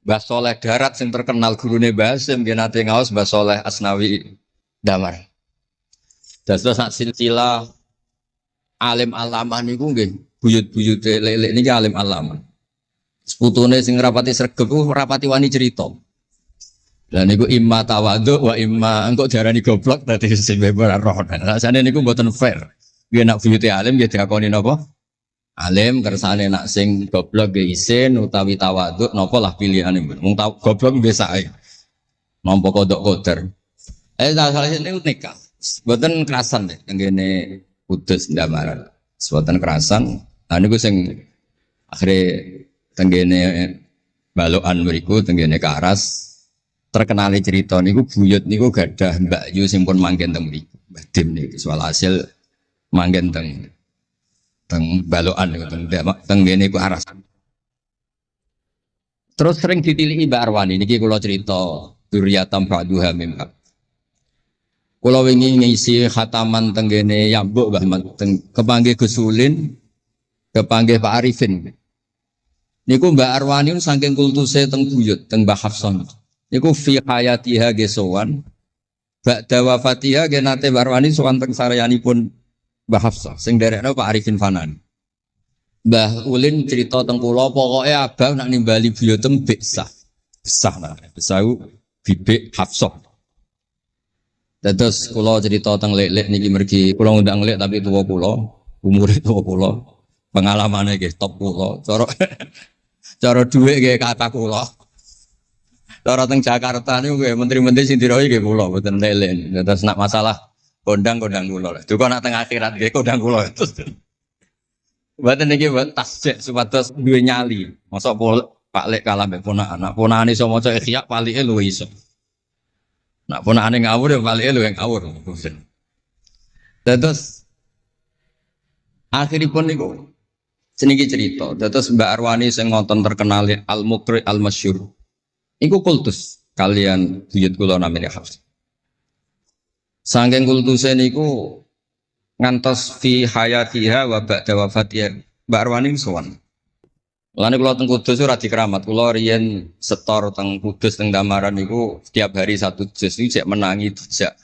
Mbah Soleh Darat yang terkenal gurune Mbah Hasim nggih nate ngaos Mbah Soleh Asnawi Damaran. Dados sak silsilah alim alamah niku nggih buyut-buyut lelek niki alim alamah. Seputune sing rapati sregep ku rapati wani cerita. Lah niku imma tawadhu wa imma engko diarani goblok dadi sing ora roh. Rasane niku mboten fair. Nggih nak buyute alim nggih diakoni napa? Alim kersane nak sing goblok nggih isin utawi tawadhu napa lah pilihane. Wong goblok biasa ae. Nampa kodok koder. Salah niku nikah. Mboten kerasan deh tenggene Kudus Damaran. Mboten kerasan. Nah niku sing akhire tenggene balokan mriku tenggene Karas terkenali cerita niku buyut niku gadah Mbak Yu sing pun manggen teng mriku. Mbah Dim niku soal hasil manggen teng balokan niku tenggene Karas. Terus sering ditilihi Mbak Arwani niki kula cerita Duriyatam Ba'duha Mimba. Kula wingi ngisi khataman tenggene Yambuk Mbah kepanggih Gus Ulin, kepanggih Pak Arifin. Niku Mbak Arwani saking kultuse teng buyut teng Mbah Hafsan. Niku fi hayatiha gesowan. Ba'da wafatiha ge nate Mbak Arwani sowan teng saryanipun Mbah Hafsan sing derekno Pak Arifin Fanan. Mbah Ulin cerita teng kula pokoke abang nak nimbali buyutem besah. Besah nah, besah bibik Hafsah. Terus kula cerita teng lek-lek niki mergi kula ngundang lek tapi tuwa kula, umure tuwa kula. Pengalamane nggih top kula. Cara dhuwit nggih kata kula. Cara teng Jakarta niku nggih menteri-menteri sing dirohi nggih kula mboten lek-lek. Terus nak masalah kondang-kondang kula. Duka nak teng akhirat nggih kondang kula. Mboten niki tasjek supados duwe nyali. Mosok Pak Lek kalah mbek ponakan. Nak ponakane iso maca Ihya palike luwih iso. Nak ponakane ngawur ya palike luwih ngawur. Terus akhiripun niku seniki cerita. Terus Mbak Arwani sing ngonten terkenal Al-Muqri Al-Masyhur. Iku kultus kalian buyut kula namine Hafs. Saking kultuse niku ngantos fi hayatiha wa ba'da wafatiha Mbak Arwani sowan. Lane kula teng Kudus ora dikeramat, kula riyen setor teng Kudus teng Damaran niku setiap hari satu juz niku cek menangi dijak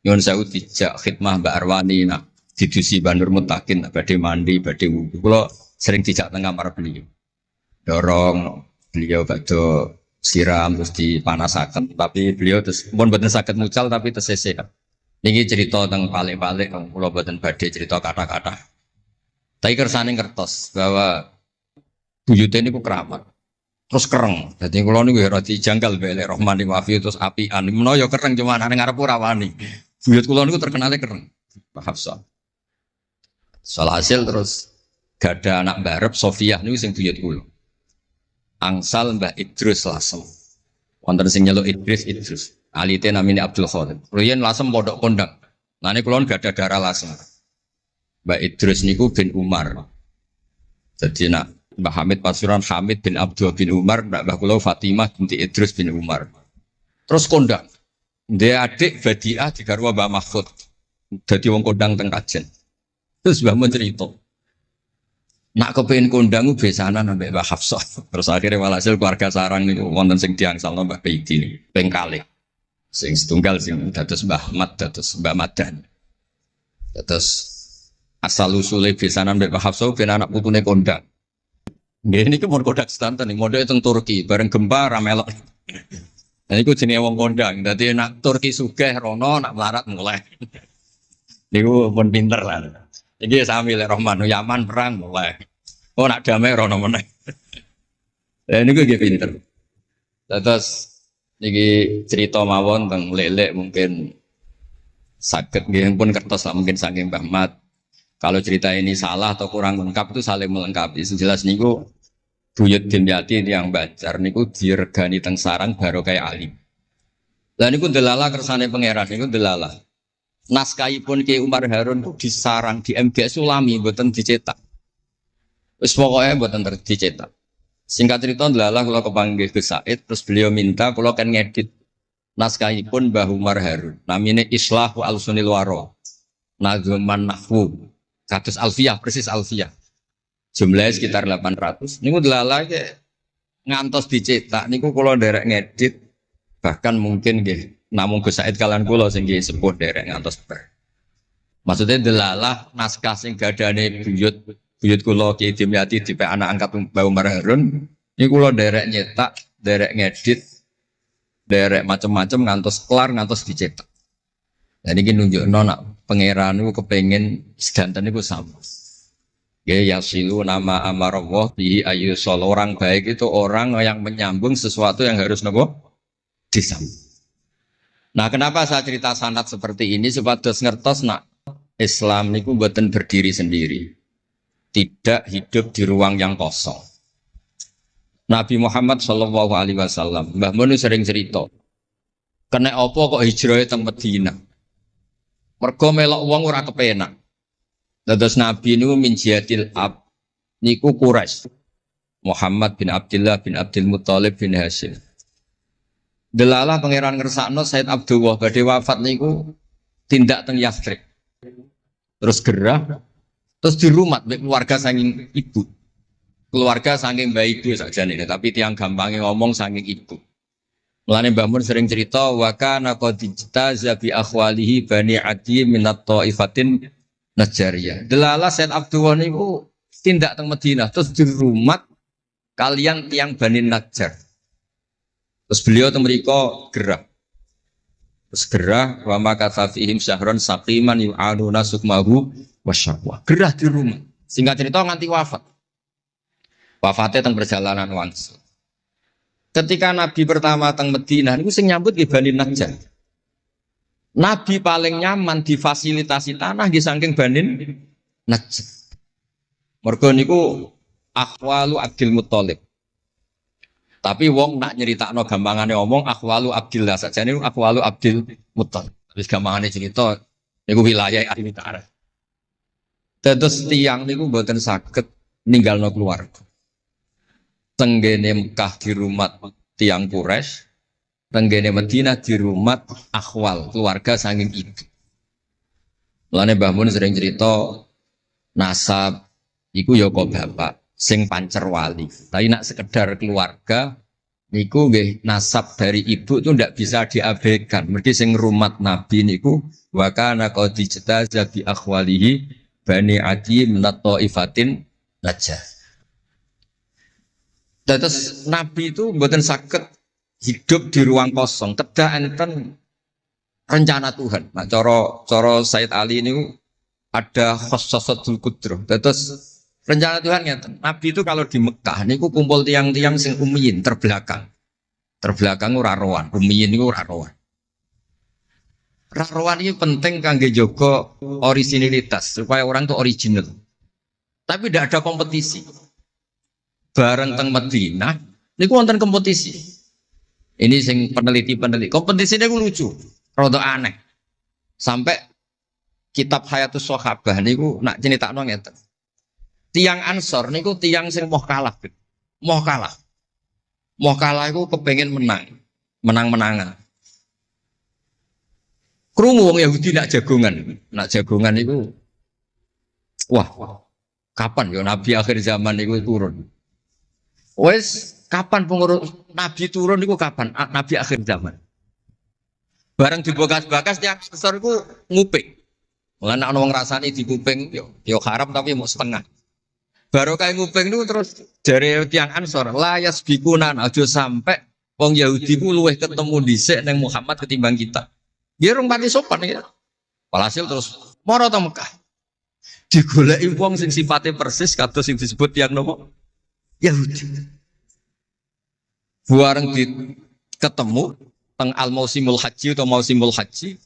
nyuwun sewu dijak khidmah Mbak Arwani nak didusi Banur Mutakin badhe mandi badhe wudu. Kula sering dijak teng kamar beliau. Dorong beliau badhe siram terus dipanasaken tapi beliau terus pun mboten saged mucal tapi tersese. Niki cerita teng palik-palik kula mboten badhe cerita kata-kata. Tapi kersane ngertos bahwa buyute niku keramat. Terus kereng. Dadi kula niku ora dijanggal mbek Rahman Wafi terus apian. Menawa ya kereng cuma nang ngarep ora wani. Buyut kula niku terkenale kereng. Pak Hafsah. Soal hasil terus gada anak barep Sofiah niku sing buyut kula. Angsal Mbah Idrus Lasem. Wonten sing nyeluk Idrus. Alite namine Abdul Khalid. Riyen Lasem pondok kondang. Lane kula gadah darah Lasem. Mbah Idrus niku bin Umar. Jadi nak Mbah Hamid Pasuruan Hamid bin Abdul bin Umar, Mbah kula Fatimah binti Idrus bin Umar. Terus kondang. Dia adik Badiah digarwa Mbah Mahfud. Dadi wong kondang teng Kajen. Terus Mbah mun cerita. Nak kepengin kondang ku besanan ambek Mbah Hafsah. Terus akhirnya walhasil keluarga sarang niku wonten sing diangsalno Mbah Baidi niku ping kalih. Sing setunggal sing dados Mbah Ahmad dados Mbah Madan. Terus asal usule besanan mbek Mbah Hafsah ben anak putune kondang. Nggih niki mun kodak sedanten model teng Turki bareng gempa ra melok. Nah iku jenenge wong kondang. Dadi nak Turki sugih rono nak melarat mulai. Niku pun pinter lah. Iki sami lek Rahman Yaman perang mulai. Oh nak damai rono meneh. Niku nggih pinter. Terus niki cerita mawon teng lelek mungkin saged nggih pun kertos lah mungkin saking Mbah Mat. Kalau cerita ini salah atau kurang lengkap itu saling melengkapi. Sejelas niku buyut Dimyati yang Banjar niku diregani teng sarang baru kayak alim. Lah niku delala kersane pangeran niku delala. Naskahipun Ki Umar Harun itu disarang di MGS Sulami mboten dicetak. Wis pokoke mboten dicetak. Singkat cerita delala kula kepanggih Gus Said terus beliau minta kula kan ngedit naskahipun Mbah Umar Harun. Namine Islahu Al-Sunil Waro. Nazuman Nahwu. Kados Alfiyah, persis Alfiyah. Jumlahnya sekitar 800. Niku delala ngantos dicetak niku kula nderek ngedit bahkan mungkin nggih namung Gus Said kalian kula sing nggih sepuh nderek ngantos ber. Maksudnya delalah naskah sing gadane buyut kula Ki Dimyati dipe anak angkat Mbah Umar Harun niku kula nderek nyetak, nderek ngedit, nderek macam-macam ngantos kelar ngantos dicetak. Jadi ini nunjukno nak pangeran niku kepengin sedanten niku sama. Ya yasilu nama amarallah bihi ayu sol orang baik itu orang yang menyambung sesuatu yang harus nopo disambung. Nah, kenapa saya cerita sanad seperti ini supados ngertos nak Islam niku mboten berdiri sendiri. Tidak hidup di ruang yang kosong. Nabi Muhammad sallallahu alaihi wasallam, Mbah Mun sering cerita. Kena apa kok hijrah teng Madinah? Mergo melok wong ora kepenak. Dados Nabi niku min jihatil ab niku Quraisy. Muhammad bin Abdullah bin Abdul Muthalib bin Hashim. Delalah pangeran ngersakno Said Abdullah badhe wafat niku tindak teng Yathrib. Terus gerah terus dirumat mbek keluarga saking ibu. Keluarga saking bayi itu sakjane tapi tiang gampangnya ngomong saking ibu. Mulane Mbah Mun sering cerita wa kana qad ijtaza bi akhwalihi bani Adi minat taifatin Najariyah. Delala Said Abdullah niku tindak teng Madinah terus dirumat kalian tiang Bani Najjar. Terus beliau teng mriko gerah. Terus gerah wa makatha fihim syahron saqiman yu'aluna sukmahu wasyaqwa. Gerah di rumah. Singkat cerita nganti wafat. Wafatnya teng perjalanan wangsul. Ketika Nabi pertama teng Madinah niku sing nyambut nggih Bani Najjar. Nabi paling nyaman difasilitasi tanah di saking Bani Najjar. Mergo niku akhwalu Abdul Muthalib. Tapi wong nak nyeritakno gampangane omong akhwalu Abdillah sakjane akhwalu Abdul Muthalib. Wis gampangane cerita niku wilayah ahli ta'arif. Terus tiang niku mboten saged ninggalno keluarga. Tenggene Mekah di rumah tiang Quraisy, tenggene Madinah di rumah akhwal keluarga saking ibu. Mulane Mbah Mun sering cerita nasab iku ya kok bapak sing pancer wali. Tapi nak sekedar keluarga niku nggih nasab dari ibu itu ndak bisa diabaikan. Mergi sing rumat Nabi niku wa kana qad ijtaza bi akhwalihi bani Adi minat taifatin Najjar. Terus Nabi itu mboten saged hidup di ruang kosong, kedah enten rencana Tuhan. Nah, cara Said Ali ini ada khossasatul qudrah. Terus rencana Tuhan ngeten. Nabi itu kalau di Mekah niku kumpul tiang-tiang sing ummiyin terbelakang. Terbelakang ora rowan, ummiyin niku ora rowan. Ra rowan ini penting kangge jaga originalitas supaya orang itu original. Tapi tidak ada kompetisi. Bareng teng Madinah niku wonten kompetisi. Ini sing peneliti. Kompetisinya ku lucu, rada aneh. Sampai kitab Hayatus Sahabah niku nak ceritakno ngeten. Tiang Ansor niku tiang sing moh kalah. Moh kalah iku kepengin menang-menangan. Krungu wong Yahudi nak jagongan niku wah, kapan ya Nabi akhir zaman niku turun? Wes kapan pengurus Nabi turun niku kapan? Nabi akhir zaman. Bareng dibakas-bakas tiang besar iku nguping. Mulane ana wong rasani dikuping yo haram tapi mau setengah. Baru kayak nguping niku terus jare tiang Ansor layas bikunan aja sampai wong Yahudi ku luweh ketemu dhisik ning Muhammad ketimbang kita. Nggih rong pati sopan ya. Walhasil terus mara teng Mekah. Digoleki wong sing sifate persis kados sing disebut tiang nopo? Yahudi. Bareng ketemu teng al-mausimul haji atau mausimul haji.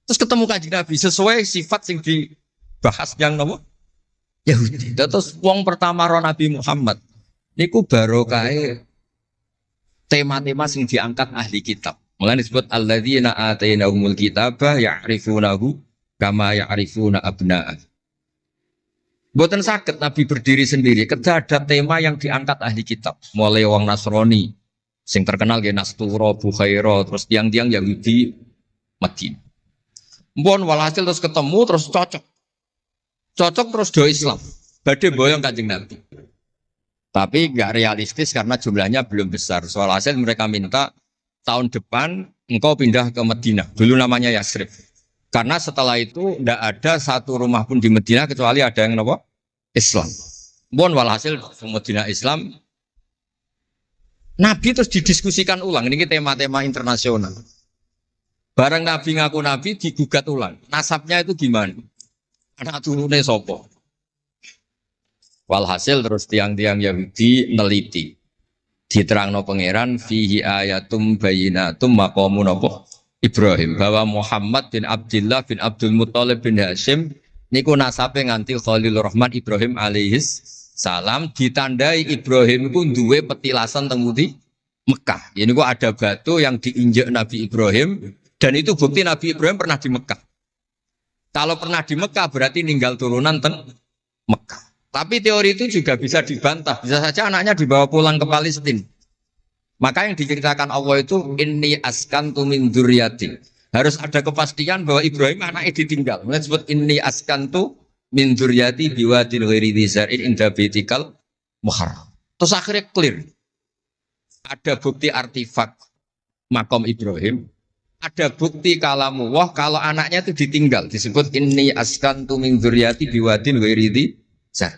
Terus ketemu Kanjeng Nabi sesuai sifat sing bahas yang nopo Yahudi. Terus wong pertama ro Nabi Muhammad niku barokahe tema-tema sing diangkat ahli kitab. Mulane disebut alladzina atainahumul kitaba ya'rifunahu kama ya'rifuna abna'ah. Mboten saged Nabi berdiri sendiri, kedah ada tema yang diangkat ahli kitab. Mulai wong Nasrani sing terkenal nggih Nastura, Bukhaira, terus tiang-tiang Yahudi Madinah. Mpun walhasil terus ketemu terus cocok. Cocok terus do Islam. Badhe boyong Kanjeng Nabi. Tapi enggak realistis karena jumlahnya belum besar. Soal hasil mereka minta tahun depan engkau pindah ke Madinah. Dulu namanya Yasrib. Karena setelah itu tidak ada satu rumah pun di Madinah kecuali ada yang apa? Islam. Bon walhasil Madinah Islam. Nabi terus didiskusikan ulang. Ini tema-tema internasional. Bareng Nabi ngaku Nabi digugat ulang. Nasabnya itu gimana? Anak turunnya sopo. Walhasil terus tiang-tiang Yahudi neliti. Diterangno pangeran fihi ayatum bayinatum maqamun apa? Ibrahim, bahwa Muhammad bin Abdullah bin Abdul Muthalib bin Hashim niku nasabe nganti Khalilur Rahman Ibrahim alaihis salam, ditandai Ibrahim iku duwe petilasan teng di Mekah. Ini kok ada batu yang diinjak Nabi Ibrahim dan itu bukti Nabi Ibrahim pernah di Mekah. Kalau pernah di Mekah berarti ninggal turunan teng Mekah. Tapi teori itu juga bisa dibantah. Bisa saja anaknya dibawa pulang ke Palestina. Maka yang diceritakan Allah itu inni askantu min dzurriyyati. Harus ada kepastian bahwa Ibrahim anaknya ditinggal. Mulai disebut inni askantu min dzurriyyati biwadin ghairi dzar'in inda baitikal muharram. Terus akhirnya clear. Ada bukti artefak makom Ibrahim. Ada bukti kalamullah kalau anaknya itu ditinggal. Disebut inni askantu min dzurriyyati biwadin ghairi dzar'in.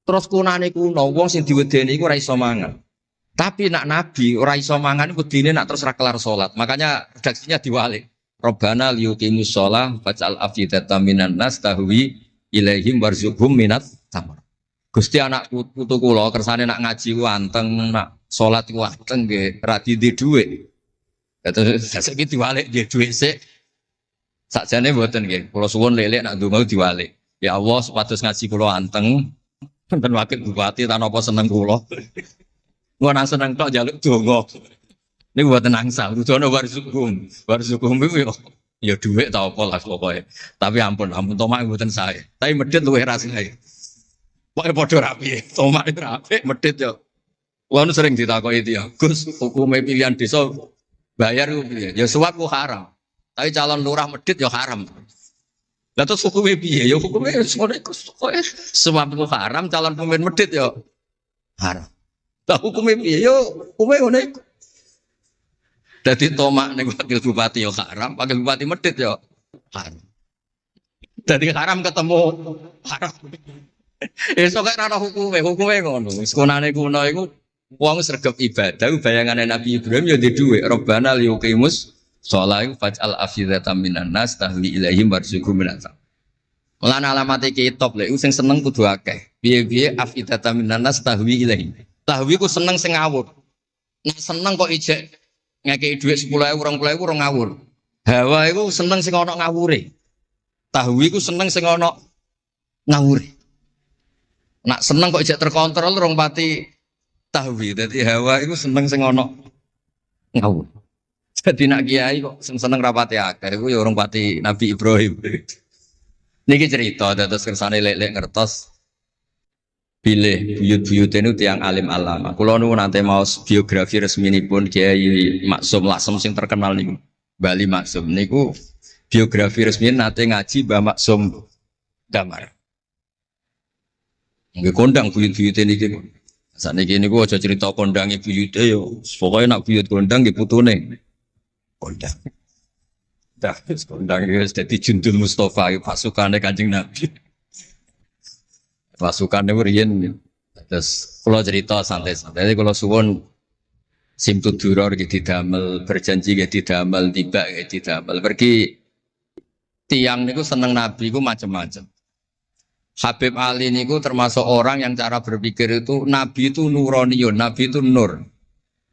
Terus kunane kuno wong sing diwedeni iku ora iso mangan. Tapi nak Nabi ora iso mangan wedine nak terus ra kelar salat. Makanya redaksinya diwalik. Rabbana liyuqimus shalah faj'al afidatan minan nas tahwi ilaihim warzuqhum minat tamar. Gusti anak putu kula kersane nak ngaji ku anteng, nak salat ku anteng nggih ra di dhuwit. Terus saiki diwalik nggih dhuwit sik. Sakjane mboten nggih. Kula suwun lelek nak ndonga diwalik. Ya Allah supados ngaji kula anteng. Wonten wakil bupati tanapa seneng kula. Gua nang seneng tok njaluk donga. Niku mboten angsal, kudono warzuqhum. Warzuqhum iku ya dhuwit ta apa lah pokoke. Tapi ampun tomak mboten sae. Tapi medhit luwih rasane. Pokoke padha rapi. Tomak itu rapi, medhit yo. Kuwi sering ditakoki dia, Gus, hukume pilihan desa bayar ku piye? Ya suap ku haram. Tapi calon lurah medhit yo haram. Lah terus hukume piye? Ya hukume ngono iku suap ku haram, calon pemimpin medhit yo haram. Lah hukume piye? Yo hukume ngono iku. Dadi tomak ning wakil bupati yo haram, wakil bupati medhit yo haram. Dadi haram ketemu haram. Esuk kok ora hukume ngono. Wis konane kuno iku wong sregep ibadah bayangane Nabi Ibrahim yo ndek dhuwit. Rabbana liyuqimus shalah faj'al afidatan minan nas tahwi ilaihim warzuqhum minat. Lan alamate kitab lek sing seneng kudu akeh. Piye-piye afidatan minan nas tahwi ilaihim. Tahwi ku seneng sing ngawur. Nek seneng kok ijek ngekeki dhuwit 10.000 20.000 ora ngawur. Hawa iku seneng sing ana ngawure. Tahwi ku seneng sing ana ngawure. Nak seneng kok ijek terkontrol rong pati tahwi. Dadi hawa iku seneng sing ana ngawur. Jadi nak kiai kok seneng rapati akeh iku ya rong pati Nabi Ibrahim. Niki cerita terus kersane lek-lek ngertos pilih buyut-buyut itu tiang alim alama. Kulo nu nanti mau biografi resmi pun Kiai Maksum Lasem sing terkenal niku. Bali Maksum niku biografi resmi nanti ngaji Mbah Maksum Damar. Nggih kondang buyut-buyut niki. Saniki niku aja cerita kondange buyute yo. Pokoke nak buyut kondang nggih putune. Kondang. Dah kondang wis dadi Jundul Mustofa pasukane Kanjeng Nabi. Pasukan itu riyen terus kalau cerita santai-santai jadi kalau suwon simtu duror gitu damel berjanji gitu damel tiba gitu damel pergi tiang niku seneng Nabi ku macam-macam. Habib Ali niku termasuk orang yang cara berpikir itu Nabi itu nuraniun, Nabi itu nur.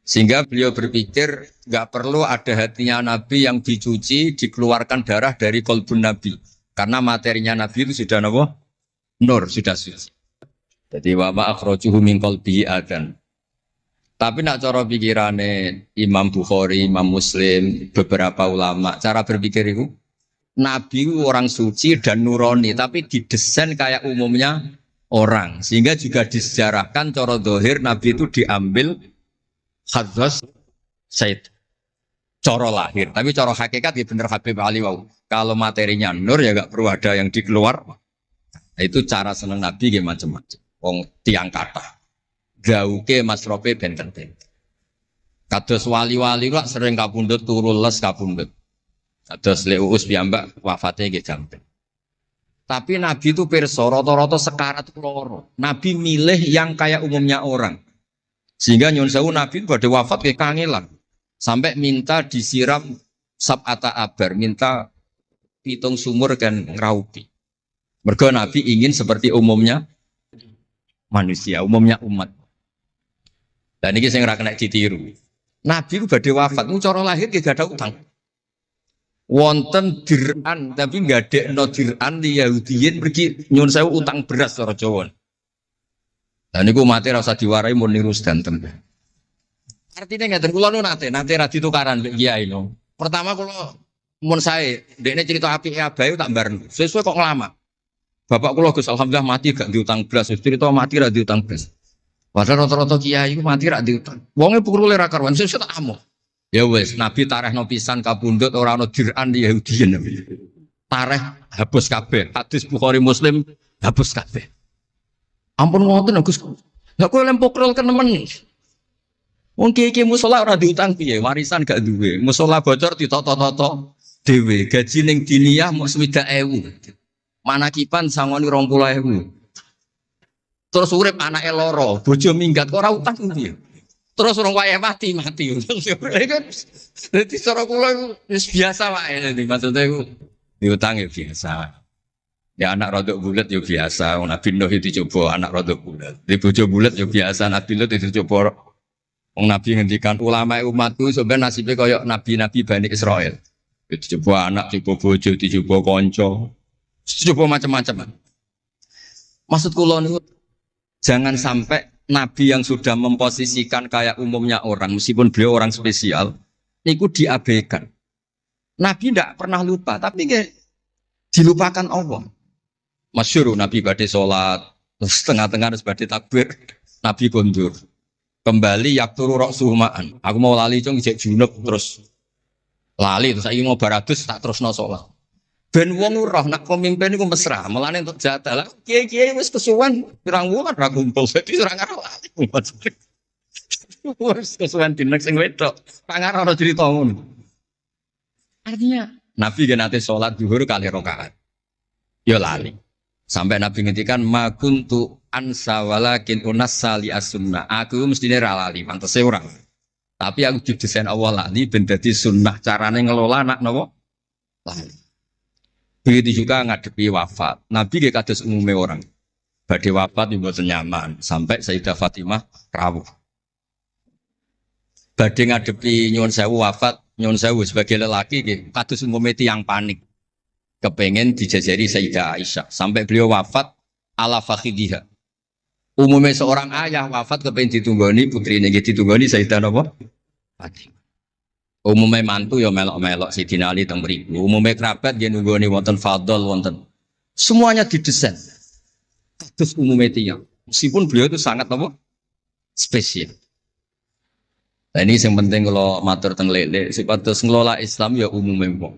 Sehingga beliau berpikir nggak perlu ada hatinya Nabi yang dicuci dikeluarkan darah dari kolbun Nabi. Karena materinya Nabi itu sudah apa? Nur, sudah suci. Jadi wa ma akhrajuhu min qalbihi adan. Tapi nak cara pikirane Imam Bukhari, Imam Muslim, beberapa ulama, cara berpikir itu Nabi orang suci dan nurani, tapi didesain kayak umumnya orang. Sehingga juga disejarahkan cara zahir Nabi itu diambil hadzas Said. Cara lahir, tapi cara hakikat ya bener Habib Ali wau. Kalau materinya nur ya gak perlu ada yang dikeluar. Nah, itu cara seneng Nabi ya macam-macam. Wong tiang kata, gauke masrope benten-benten. Kados wali-wali kok sering kapundhut turu les kapundhut. Kados Leuus piyambak wafatnya nggih jampen. Tapi Nabi itu pirsa rata-rata sekarat loro. Nabi milih yang kayak umumnya orang. Sehingga nyuwun sewu Nabi pada wafat kayak kangelan. Sampai minta disiram sab'ata abar, minta pitung sumur kan ngraupi. Mergo Nabi ingin seperti umumnya manusia, umumnya umat. Dan ini saya nggak kena ditiru. Nabi itu badhe wafat, cara lahir gak ada utang. Wonten dir'an, tapi nggak ada no dir'an di Yahudiyin pergi nyun sewu utang beras cara Jawa. Dan ini mati rasa diwarai mau niru sedanten. Artinya nggak kula nu nanti ra ditukaran mbek kiai no. Pertama kalau mun saya, dekne cerita api abayu tak bareng. Sesuai kok lama. Bapak kula Gus alhamdulillah mati gak diutang belas. Cerita mati ra diutang belas. Padahal rata-rata kiai iku mati ra diutang. Wonge purule ra karuan sesuk tak amoh. Ya wis, Nabi tarehno pisan kapundhut ora ana dir'an Yahudiyen. Tareh hapus kabeh. Hadis Bukhari Muslim hapus kabeh. Ampun ngoten Gus. Lah kowe lempok rol kenemen. Wong kiai musala ora diutang piye? Warisan gak duwe. Musala bocor ditoto-toto dhewe. Gaji ning diniyah mung 60.000. Manakipan sangoni 20.000. Terus urip anake loro, bojo minggat kok ora utang piye. Terus orang wayah mati. Dadi cara kula wis biasa wae. Maksudnya iku diutang ya biasa. Ya anak rodok bulat ya biasa. Nabi Nuh itu coba anak rodok bulat. Di bojo bulat ya biasa. Nabi Nuh itu coba. Wong Nabi ngendikan ulama umatku sebenarnya nasibnya kayak nabi-nabi Bani Israel. Itu coba anak, coba bojo, coba konco. Coba macam-macam. Maksud kula niku jangan sampai nabi yang sudah memposisikan kayak umumnya orang, meskipun beliau orang spesial, niku diabaikan. Nabi tidak pernah lupa, tapi dilupakan Allah. Masyhur Nabi badhe salat, terus tengah-tengah harus badhe takbir, Nabi kondur. Kembali yakturu roksuhumaan. Aku mau lali cung ijek junub terus lali terus saiki mau baratus tak terusno salat. Ben wong roh nak pemimpin iku mesra, melane untuk jatah lah. Kiai-kiai wis kesuwen pirang wulan ra kumpul, dadi ora ngarep lali. Wis kesuwen dinek sing wedok. Pangar ora cerita ngono. Artinya Nabi gen nate salat zuhur kali rakaat. Ya lali. Sampai Nabi ngendikan ma kuntu ansa walakin unassali as-sunnah. Aku mestine ra lali, pantese ora. Tapi aku didesain Allah lali ben dadi sunnah carane ngelola anak napa? Lali. Begitu juga ngadepi wafat. Nabi nggih kados umume orang. Badhe wafat mboten nyaman sampai Sayyidah Fatimah rawuh. Badhe ngadepi nyuwun sewu wafat, nyuwun sewu sebagai lelaki nggih kados umume tiyang panik. Kepengen dijajari Sayyidah Aisyah sampai beliau wafat ala fakhidiha. Umumnya seorang ayah wafat kepengen ditunggoni putrinya ditunggoni Sayyidah napa? Fatimah. Umumnya mantu ya melok-melok Sayyidina Ali teng mriku. Umumnya kerabat nggih nunggoni wonten fadl wonten. Semuanya didesain. Kados umumnya tiyang. Meskipun beliau itu sangat apa? Spesial. Nah ini yang penting kalau matur teng lele sipatos ngelola Islam ya umumnya wong.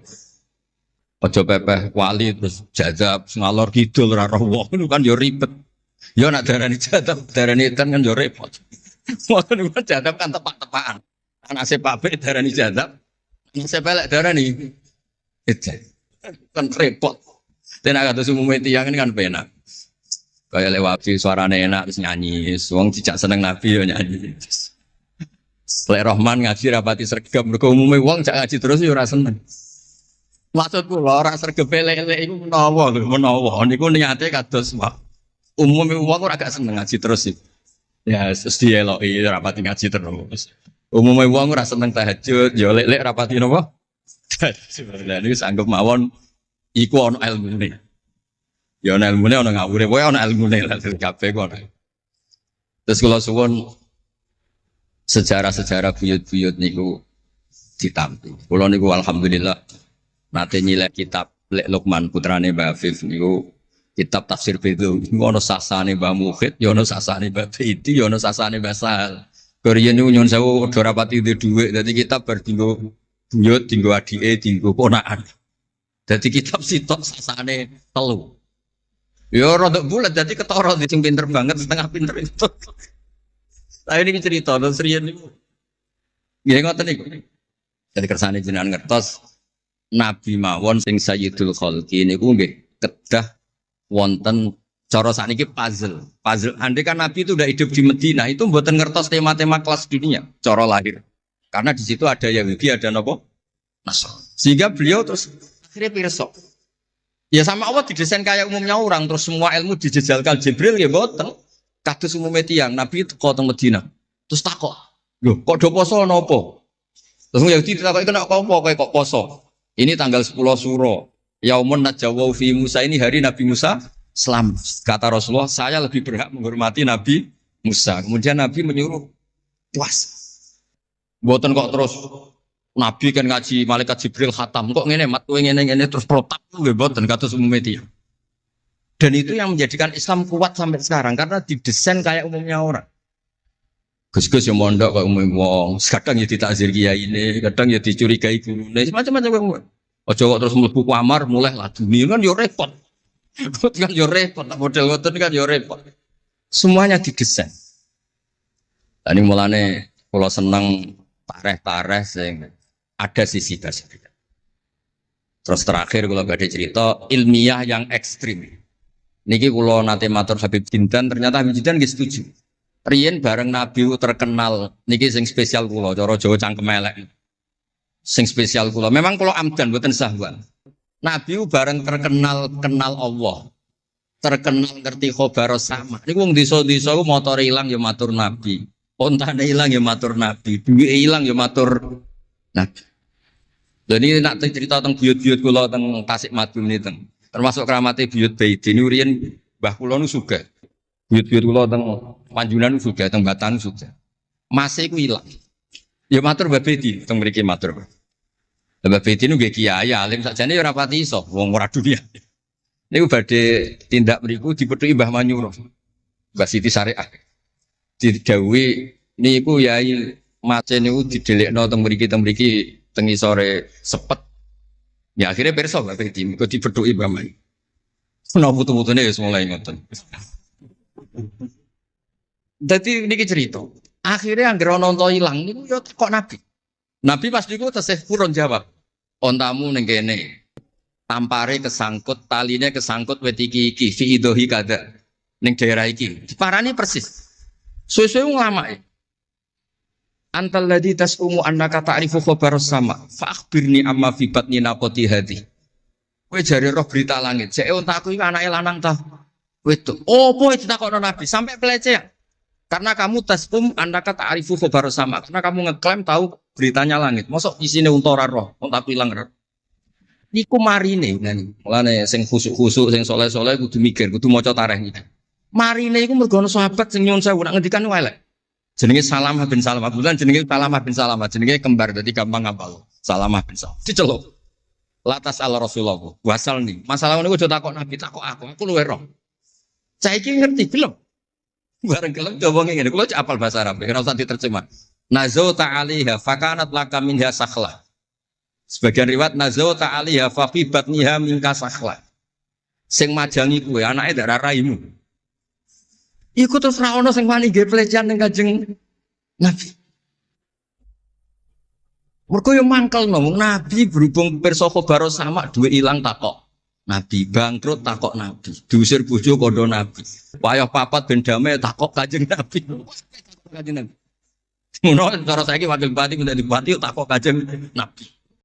Ojo pepeh wali terus jadab ngalor kidul ora roh wong kan yo ribet. Yo nak darani jadab darani kan yo repot. Wong kan jadab kan tepak-tepakan. Anak sepak be darani jadab. Anak sepelek darani ejek. Kan repot. Tenak kados umume tiyang ini kan penak. Kayak lewat suarane enak terus nyanyi. Wong dijak seneng Nabi yo nyanyi. Lek Rahman ngaji rapati sregep mergo umume wong jak ngaji terus yo ora seneng. Maksudku lho ora sregep lek-lek iku menawa lho, menawa niku niate kados umume wong ora gak seneng ngaji terus iki. Ya wis dieloki rapati ngaji terus. Umume wong ora seneng tahajud, ya lek-lek rapati napa? Sebenarnya niku sanggep mawon Iku ono ilmune. Ya ono ilmune ono ngawure, pokoke ono ilmune lah kabeh ku ono. Terus kula suwun sejarah-sejarah buyut-buyut niku ditampi. Kula niku alhamdulillah nate nyilek kitab Lek Lukman putrane Mbah Afif niku kitab tafsir Bedul. Niku ono sasane Mbah Mukhid, ya ono sasane Mbah Bedi, ya ono sasane Mbah Sahal. Korean niku nyuwun sewu ora rapati duwe dhuwit, dadi kitab bar dinggo buyut, dinggo adike, dinggo ponakan. Dadi kitab sitok sasane 3. Ya rada bulat dadi ketara sing pinter banget setengah pinter itu. Lah ini cerita terus riyen niku. Nggih ngoten niku. Dadi kersane jenengan ngertos Nabi mawon sing Sayyidul Khalqi niku nggih kedah wonten cara sakniki puzzle. Puzzle andai kan Nabi itu udah hidup di Madinah itu mboten ngertos tema-tema kelas dunia cara lahir. Karena di situ ada Yahudi, ada nopo? Nasrani. Sehingga beliau terus akhirnya pirsa. Ya sama Allah didesain kayak umumnya orang, terus semua ilmu dijejalkan Jibril ya boten. Kados umumnya tiang, Nabi itu kok teng Madinah. Terus takok, "Loh, kok do poso napa?" Terus Yahudi ditakoki kena apa kok poso. Ini tanggal 10 Suro. Yaumun najawau fi Musa, ini hari Nabi Musa selamat. Kata Rasulullah, saya lebih berhak menghormati Nabi Musa. Kemudian Nabi menyuruh puasa. Boten kok terus Nabi kan ngaji malaikat Jibril khatam kok ngene mat kowe ngene terus protap nggih mboten kados umumnya dia. Dan itu yang menjadikan Islam kuat sampai sekarang karena didesain kayak umumnya orang. Gus-gus yang mondok kok umum wong, kadang ya ditakzir kiai ini, kadang ya dicurigai gurune, macam-macam wong. Aja kok terus mlebu kamar mulai lah dunia kan yo repot. Kan yo repot, model ngoten kan yo repot. Semuanya didesain. Lah ini mulane kula seneng tareh-tareh sing ada sisi dasarnya. Terus terakhir kalau badhe cerita ilmiah yang ekstrim. Niki kula nate matur Habib Jindan, ternyata Habib Jindan nggih setuju. Riyen bareng Nabi terkenal niki sing spesial kula cara Jawa cangkem elek. Sing spesial kula. Memang kula amdan mboten sahwan. Nabi bareng terkenal kenal Allah. Terkenal ngerti khobar sama. Niku wong desa-desa ku motor ilang ya matur Nabi. Ontane ilang ya matur Nabi. Duwe ilang ya matur Nabi. Dan ini nak cerita tentang buyut-buyut kula tentang Tasik Madu ini termasuk keramatnya buyut Baiti ini urian Mbah kula nu suga. Buyut-buyut kula tentang Panjunan suga, tentang Batan suga. Masih ku ilang. Ya matur Mbah Baiti tentang mriki matur. Mbah Baiti nu nggih kiai alim sakjane ya ora pati iso wong ora dunia. Niku badhe tindak mriku dipethuki Mbah Manyuro. Mbah Siti Syariah. Didhawuhi niku yai mace niku didelekno teng mriki tengi sore sepet. Ya akhirnya perso Mbak Baiti kok dibethuki Mbah Man. Ono putu-putune wis mulai ngoten. Dadi niki cerita. Akhirnya anggere ana unta ilang niku ya kok Nabi. Nabi pas niku tesih purun jawab. Ontamu ning kene. Tampare kesangkut, taline kesangkut wit iki fi idhi kada. Ning daerah iki. Diparani persis. Suwe-suwe nglamake. Antal ladzi tasumu annaka ta'rifu khabar sama fa akhbirni amma fi batni naqati hadi. Kowe jare roh berita langit. Jek untaku iki anake lanang ta. Wedok. Opo ditakokno Nabi sampai pelecehan. Karena kamu tasum annaka ta'rifu khabar sama. Karena kamu ngeklaim tahu beritanya langit. Mosok isine unta ora roh, untaku ilang roh. Niku marine ngene. Mulane sing khusuk-khusuk sing saleh-saleh kudu mikir, kudu maca tarikh iki. Marine iku mergo ana sahabat sing nyuwun sewu nak ngendikan elek. Jenenge Salamah bin Salamah. Bulan jenenge Salamah bin Salamah. Jenenge kembar dadi gampang ngapal. Salamah bin Salamah. Diceluk. Latas ala Rasulullah. Wasal nih. Masalah niku aja takok Nabi, takok aku. Aku luwe roh. Saiki ngerti gelem. Bareng gelem ngomong ngene. Kulo apal bahasa Arab. Ora usah diterjemah. Nazau ta'aliha fakanat laka minha sakhla. Sebagian riwayat nazau ta'aliha fa fi batniha minka sakhla. Sing majangi kuwe anake ndak raimu. Iku terus ra ono sing wani nggih pelecehan ning Kanjeng Nabi. Mergo yo mangkelno Nabi berhubung pirsa khabar sama duwe ilang takok. Nabi bangkrut takok Nabi. Diusir bojo kandha Nabi. Wayah papat ben damai takok Kanjeng Nabi. Kanjeng Nabi. Ngono cara saiki wakil bupati minta dibupati takok Kanjeng Nabi.